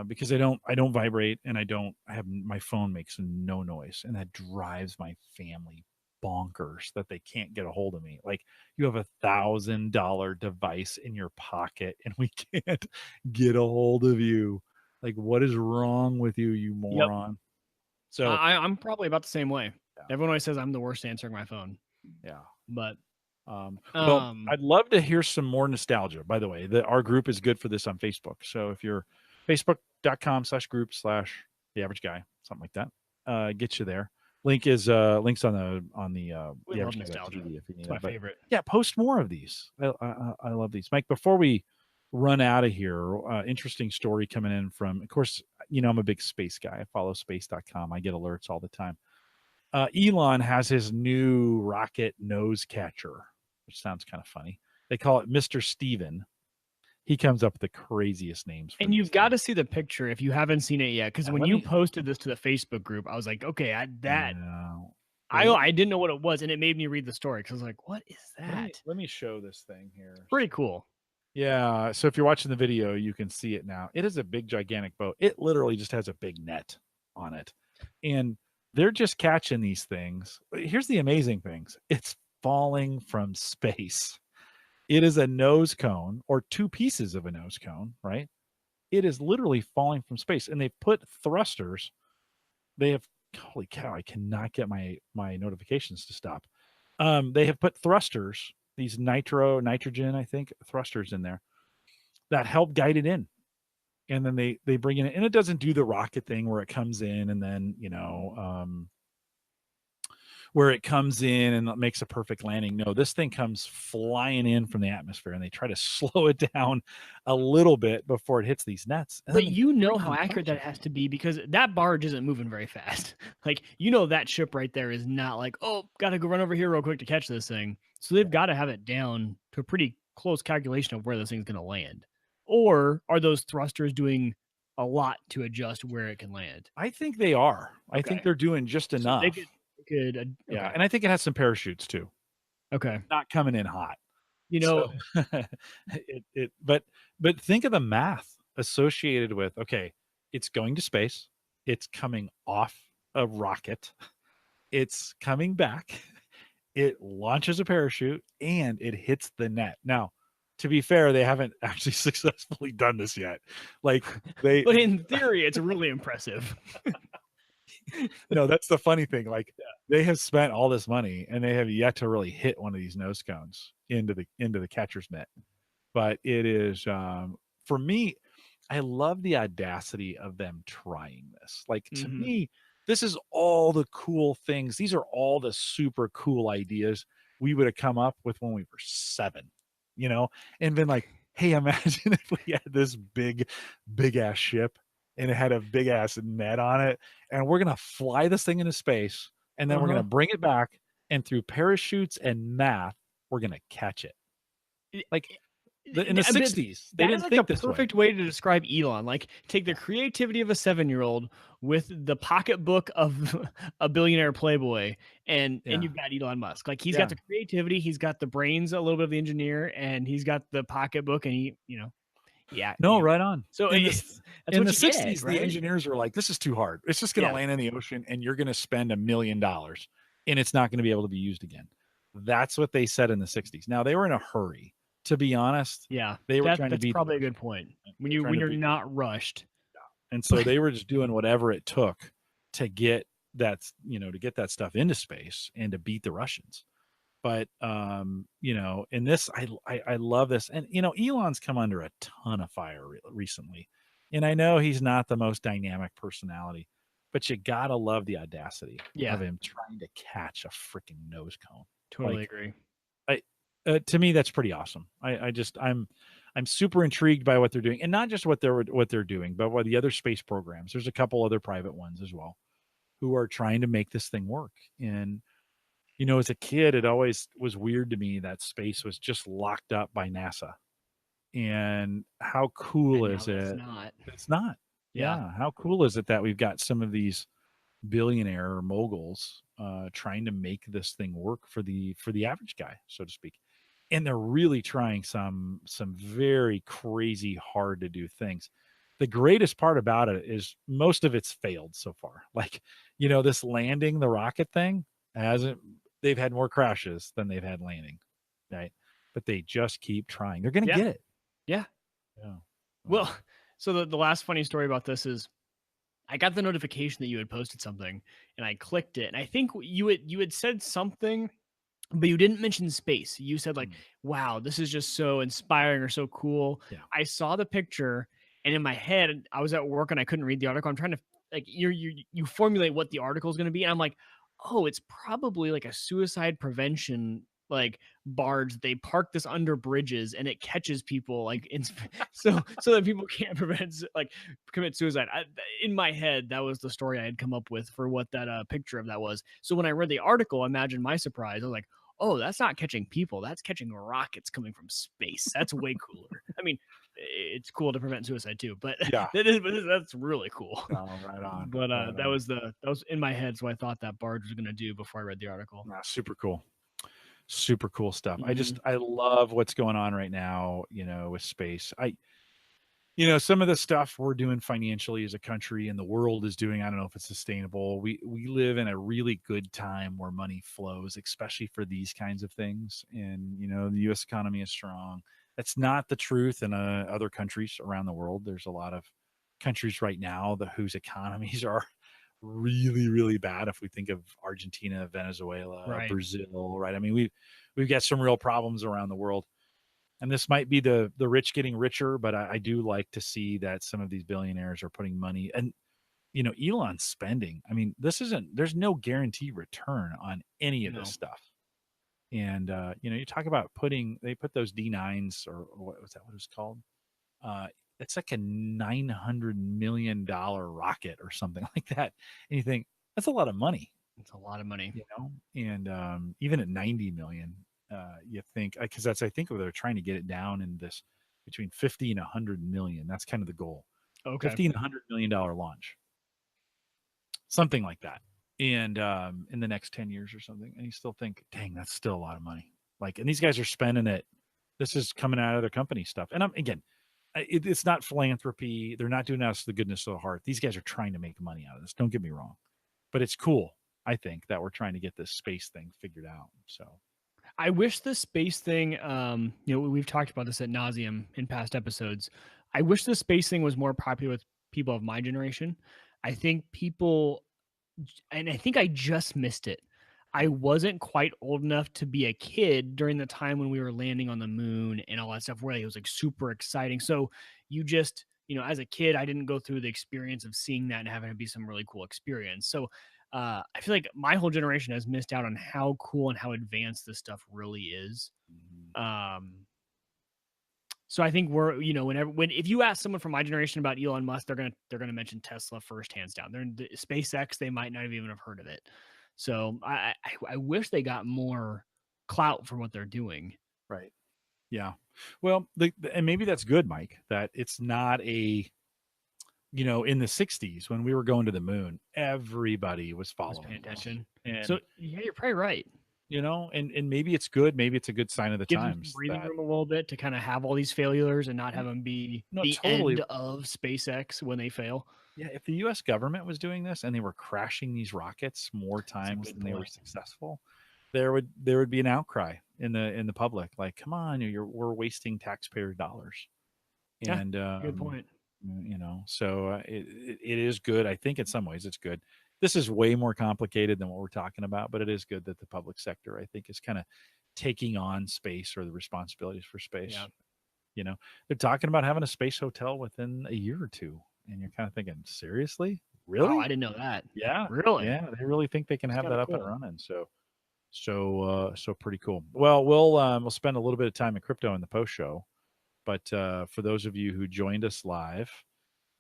because I don't vibrate, and I have my phone makes no noise, and that drives my family bonkers that they can't get a hold of me. Like, you have $1,000 device in your pocket and we can't get a hold of you. Like, what is wrong with you, you Yep. moron? So I'm probably about the same way. yeah. Everyone always says I'm the worst answering my phone. Yeah. But Well, I'd love to hear some more nostalgia. By the way, our group is good for this on Facebook. So if you're facebook.com/group/the average guy, something like that, get you there. Links on the we the love average guy nostalgia. TV if you need It's my it. But favorite. yeah, post more of these. I love these. Mike, before we run out of here, interesting story coming in from, of course, I'm a big space guy. I follow space.com. I get alerts all the time. Elon has his new rocket nose catcher, which sounds kind of funny. They call it Mr. Steven. He comes up with the craziest names. And you've got to see the picture if you haven't seen it yet, because when you posted this to the Facebook group, I was like, okay, I didn't know what it was, and it made me read the story because I was like, what is that? Let me show this thing here. Pretty cool. Yeah. So if you're watching the video, you can see it now. It is a big, gigantic boat. It literally just has a big net on it, and they're just catching these things. Here's the amazing things. It's falling from space. It is a nose cone or two pieces of a nose cone, right? It is literally falling from space. And they've put thrusters. Holy cow, I cannot get my notifications to stop. They have put thrusters, these nitrogen, I think, thrusters in there that help guide it in. And then they bring it in, and it doesn't do the rocket thing where it comes in and then, where it comes in and makes a perfect landing. No, this thing comes flying in from the atmosphere, and they try to slow it down a little bit before it hits these nets. But you know how accurate that has to be, because that barge isn't moving very fast. Like, that ship right there is not like, oh, got to go run over here real quick to catch this thing. So they've got to have it down to a pretty close calculation of where this thing's going to land. Or are those thrusters doing a lot to adjust where it can land? I think they are. Okay. I think they're doing just enough. So okay. Yeah, and I think it has some parachutes too. Okay. Not coming in hot. But think of the math associated with, okay, it's going to space, it's coming off a rocket, it's coming back, it launches a parachute, and it hits the net. Now, to be fair, they haven't actually successfully done this yet. But in theory, it's really impressive. No, that's the funny thing. They have spent all this money and they have yet to really hit one of these nose cones into the catcher's net. But it is, for me, I love the audacity of them trying this. To me, this is all the cool things. These are all the super cool ideas we would have come up with when we were 7, and been like, hey, imagine if we had this big ass ship and it had a big ass net on it, and we're going to fly this thing into space, and then we're going to bring it back, and through parachutes and math, we're going to catch it. In the 60s, they didn't think this way. That's a perfect way to describe Elon. Take the creativity of a 7-year-old with the pocketbook of a billionaire playboy, and you've got Elon Musk. He's got the creativity, he's got the brains, a little bit of the engineer, and he's got the pocketbook, and right on. So in the 60s, the engineers were like, this is too hard. It's just going to land in the ocean, and you're going to spend $1 million, and it's not going to be able to be used again. That's what they said in the 60s. Now they were in a hurry. To be honest, Yeah, they were trying to that's beat the probably a Russians. good point. When They were trying to you're beat, not rushed. and so they were just doing whatever it took to get to get that stuff into space and to beat the Russians. But in this, I love this, and Elon's come under a ton of fire recently, and I know he's not the most dynamic personality, but you gotta love the audacity Yeah, of him trying to catch a freaking nose cone. totally Like, agree. to me, that's pretty awesome. I'm super intrigued by what they're doing, and not just what they're doing, but what the other space programs. There's a couple other private ones as well who are trying to make this thing work. And as a kid, it always was weird to me that space was just locked up by NASA. And how cool And now is it's it? not. It's not. Yeah. Yeah. How cool is it that we've got some of these billionaire moguls trying to make this thing work for the average guy, so to speak? And they're really trying some very crazy, hard to do things. The greatest part about it is most of it's failed so far. Like, this landing the rocket thing hasn't. They've had more crashes than they've had landing, right? But they just keep trying. They're going to Yeah. get it. Yeah. Yeah. Well, so the last funny story about this is I got the notification that you had posted something and I clicked it. And I think you had said something, but you didn't mention space. You said like, wow, this is just so inspiring or so cool. Yeah. I saw the picture and in my head, I was at work and I couldn't read the article. I'm trying to like you formulate what the article is going to be. And I'm like, oh, it's probably like a suicide prevention like barge. They park this under bridges and it catches people like so that people can't commit suicide. In my head, that was the story I had come up with for what that picture of that was. So when I read the article, imagine my surprise. I was like, oh, that's not catching people. That's catching rockets coming from space. That's way cooler. I mean, it's cool to prevent suicide too, but Yeah. that's really cool. Oh, right on. But Right that on. was in my head, so I thought that barge was going to do before I read the article. Super cool. Super cool stuff. Mhm. I love what's going on right now, with space. Some of the stuff we're doing financially as a country and the world is doing, I don't know if it's sustainable. We live in a really good time where money flows, especially for these kinds of things. And, the US economy is strong. That's not the truth in other countries around the world. There's a lot of countries right now whose economies are really, really bad. If we think of Argentina, Venezuela, Right. Brazil, right? I mean, we've got some real problems around the world. And this might be the rich getting richer, but I do like to see that some of these billionaires are putting money, and Elon's spending. I mean, there's no guaranteed return on any of this stuff. And you talk about they put those D9s, or what was that? What it was called? It's like a $900 million rocket or something like that. And you think that's a lot of money. It's a lot of money. And even at 90 million, you think, because I think they're trying to get it down in this between 50 and 100 million. That's kind of the goal. Okay. 50 and $100 million launch, something like that. And in the next 10 years or something. And you still think, dang, that's still a lot of money. Like, and these guys are spending it. This is coming out of their company stuff. And it's not philanthropy. They're not doing us the goodness of the heart. These guys are trying to make money out of this. Don't get me wrong, but it's cool. I think that we're trying to get this space thing figured out. So I wish the space thing, we've talked about this ad nauseum in past episodes. I wish the space thing was more popular with people of my generation. I think and I think I just missed it. I wasn't quite old enough to be a kid during the time when we were landing on the moon and all that stuff, where it was like super exciting. So you just, as a kid, I didn't go through the experience of seeing that and having it be some really cool experience. So I feel like my whole generation has missed out on how cool and how advanced this stuff really is. So I think we're, if you ask someone from my generation about Elon Musk, they're gonna mention Tesla first, hands down. SpaceX, they might not even have heard of it. So I wish they got more clout for what they're doing. Right. Yeah. Well, and maybe that's good, Mike, that it's not in the 60s when we were going to the moon, everybody was following paying attention. And, so yeah, you're probably right. And maybe it's good. Maybe it's a good sign of the times. Breathing room a little bit to kind of have all these failures and not have them be end of SpaceX when they fail. Yeah, if the U.S. government was doing this and they were crashing these rockets more times than they were successful, there would be an outcry in the public, like, come on, we're wasting taxpayer dollars. Yeah, And good point. so it is good. I think in some ways it's good. This is way more complicated than what we're talking about, but it is good that the public sector, I think, is kind of taking on space or the responsibilities for space. Yeah. They're talking about having a space hotel within a year or two, and you're kind of thinking, seriously, Wow, really? I didn't know that. Yeah, Really? yeah, they really think they can That's have kind that of up and cool. running. So pretty cool. Well, we'll spend a little bit of time in crypto in the post show, but for those of you who joined us live,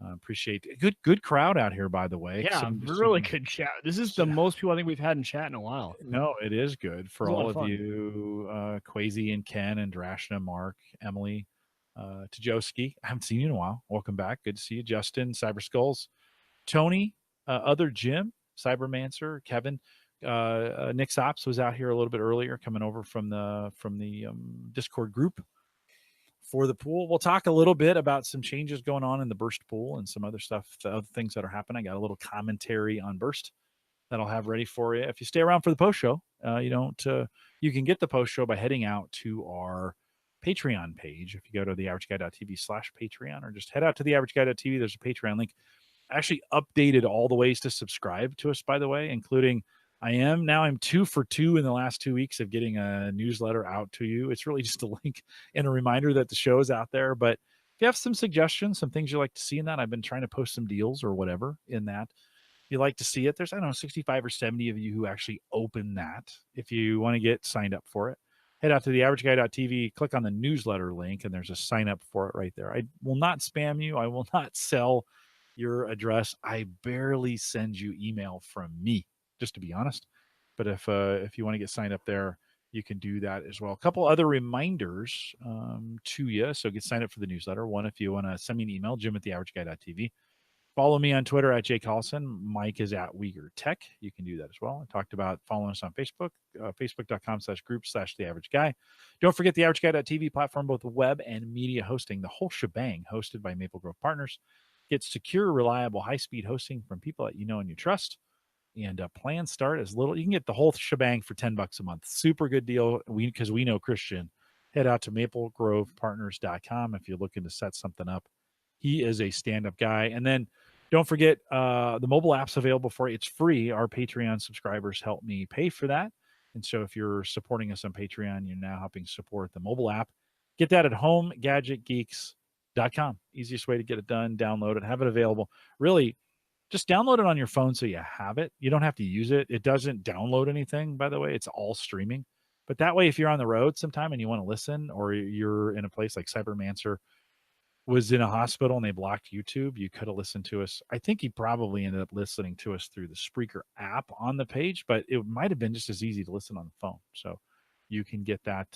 appreciate good crowd out here, by the way. Yeah, Some really good chat. This is the most people I think we've had in chat in a while. no, it is good for It was a lot all of of fun. you, Quasi and Ken and Drashna, Mark, Emily, Tajoski. I haven't seen you in a while. Welcome back. Good to see you, Justin, Cyber Skulls, Tony, other Jim, Cybermancer, Kevin. Nick Sops was out here a little bit earlier, coming over from the Discord group for the pool. We'll talk a little bit about some changes going on in the Burst pool and some other stuff, the other things that are happening. I got a little commentary on Burst that I'll have ready for you. If you stay around for the post show, you can get the post show by heading out to our Patreon page. If you go to theaverageguy.tv/Patreon, or just head out to theaverageguy.tv, there's a Patreon link. I actually updated all the ways to subscribe to us, by the way, including I'm 2 for 2 in the last 2 weeks of getting a newsletter out to you. It's really just a link and a reminder that the show is out there. But if you have some suggestions, some things you like to see in that, I've been trying to post some deals or whatever in that. If you like to see it, there's, I don't know, 65 or 70 of you who actually open that. If you want to get signed up for it, head out to theaverageguy.tv, click on the newsletter link, and there's a sign up for it right there. I will not spam you. I will not sell your address. I barely send you email from me, just to be honest. But if you want to get signed up there, you can do that as well. A couple other reminders to you. So get signed up for the newsletter. One, if you want to send me an email, jim@theaverageguy.tv. Follow me on Twitter at @Collison. Mike is at Wieger Tech. You can do that as well. I talked about following us on Facebook, facebook.com/group/theaverageguy. Don't forget the averageguy.tv platform, both web and media hosting, the whole shebang, hosted by Maple Grove Partners. Get secure, reliable, high-speed hosting from people that you know and you trust. And plans start as little. You can get the whole shebang for $10 a month. Super good deal. Because we know Christian. Head out to maplegrovepartners.com if you're looking to set something up. He is a stand-up guy. And then don't forget the mobile app's available for you. It's free. Our Patreon subscribers help me pay for that. And so if you're supporting us on Patreon, you're now helping support the mobile app. Get that at homegadgetgeeks.com. Easiest way to get it done. Download it. Have it available. Really, just download it on your phone so you have it. You don't have to use it. It doesn't download anything, by the way. It's all streaming. But that way, if you're on the road sometime and you want to listen, or you're in a place like Cybermancer was in a hospital and they blocked YouTube, you could have listened to us. I think he probably ended up listening to us through the Spreaker app on the page, but it might have been just as easy to listen on the phone. So you can get that.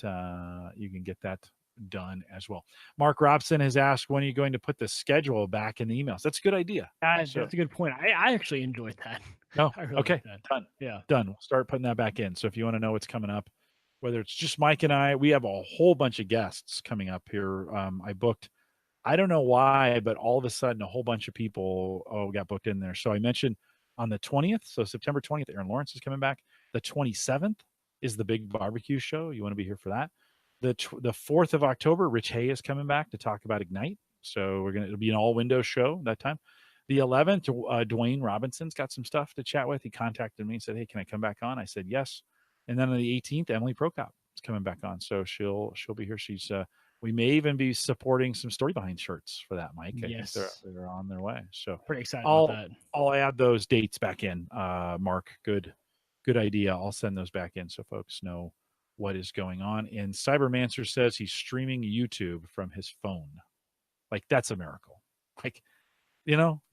Done as well. Mark Robson has asked, when are you going to put the schedule back in the emails? That's a good idea. That's a good point. I actually enjoyed that. No, I really okay, like that. done. Yeah, Done. We'll start putting that back in. So if you want to know what's coming up, whether it's just Mike and I, we have a whole bunch of guests coming up here. I booked, I don't know why, but all of a sudden a whole bunch of people got booked in there. So I mentioned on the 20th, so September 20th, Aaron Lawrence is coming back. The 27th is the big barbecue show. You want to be here for that. The 4th of October, Rich Hay is coming back to talk about Ignite. So it'll be an all windows show that time. The 11th, Dwayne Robinson's got some stuff to chat with. He contacted me and said, hey, can I come back on? I said, yes. And then on the 18th, Emily Prokop is coming back on. So she'll be here. She's, we may even be supporting some story behind shirts for that, Mike. I think they're on their way. So pretty excited about that. I'll add those dates back in. Mark, good idea. I'll send those back in so folks know what is going on. And Cybermancer says he's streaming YouTube from his phone. Like, that's a miracle. Like,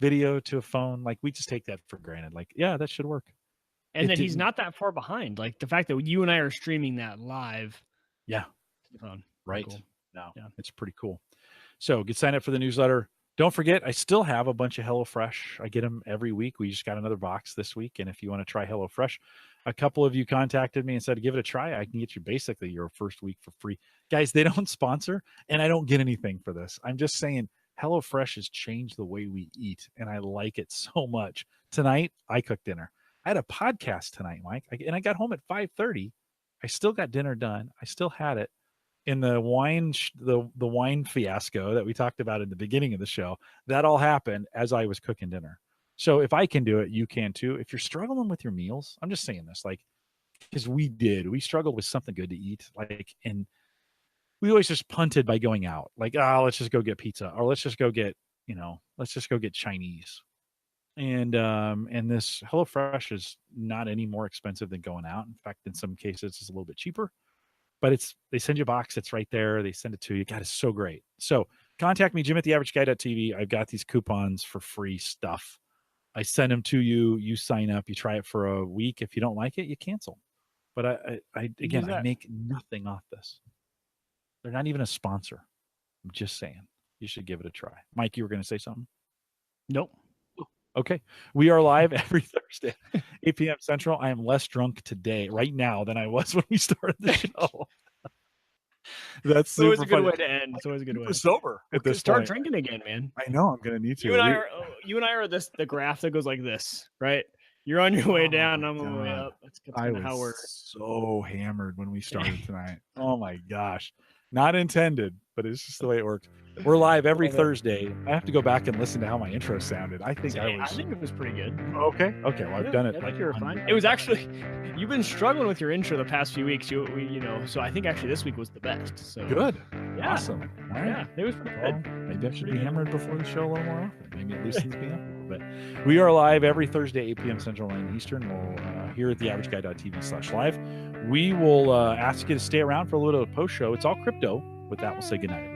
video to a phone. Like, we just take that for granted. Like, yeah, that should work. And that he's not that far behind. Like, the fact that you and I are streaming that live. Yeah. Right. Cool. No, yeah. It's pretty cool. So get signed up for the newsletter. Don't forget, I still have a bunch of HelloFresh. I get them every week. We just got another box this week. And if you want to try HelloFresh, a couple of you contacted me and said, give it a try. I can get you basically your first week for free. Guys, they don't sponsor, and I don't get anything for this. I'm just saying HelloFresh has changed the way we eat, and I like it so much. Tonight, I cooked dinner. I had a podcast tonight, Mike, and I got home at 5:30, I still got dinner done. I still had it. In the wine the wine fiasco that we talked about in the beginning of the show, that all happened as I was cooking dinner. So if I can do it, you can too. If you're struggling with your meals, I'm just saying this, like, because we struggled with something good to eat, like, and we always just punted by going out, like, let's just go get pizza, or let's just go get Chinese. And this HelloFresh is not any more expensive than going out. In fact, in some cases, it's a little bit cheaper. But they send you a box. It's right there. They send it to you. God, it's so great. So contact me, Jim at theaverageguy.tv. I've got these coupons for free stuff. I send them to you. You sign up. You try it for a week. If you don't like it, you cancel. But I make nothing off this. They're not even a sponsor. I'm just saying. You should give it a try. Mike, you were going to say something? Nope. Okay. We are live every Thursday, 8 p.m. Central. I am less drunk today, right now, than I was when we started the show. That's super always a good funny. way to end. It's always a good way. Sober at this Start point. drinking again, man. I know. I'm going to need to. You and I are the graph that goes like this, right? You're on your way down. I'm on my way up. That's kind of how we're. So hammered when we started tonight. Oh my gosh. Not intended, but it's just the way it works. We're live every Thursday. I have to go back and listen to how my intro sounded. I think it was pretty good. Okay. Well, I've done it. I think you were fine. It was actually, you've been struggling with your intro the past few weeks. So I think actually this week was the best. So good. Yeah. Awesome. All right. Yeah, it was pretty good. Maybe I should be hammered before the show a little more often. Maybe it loosens me up a little bit. We are live every Thursday, 8 p.m. Central, 9 Eastern. We'll here at theaverageguy.tv/live. We will ask you to stay around for a little post show. It's all crypto. With that, we'll say goodnight.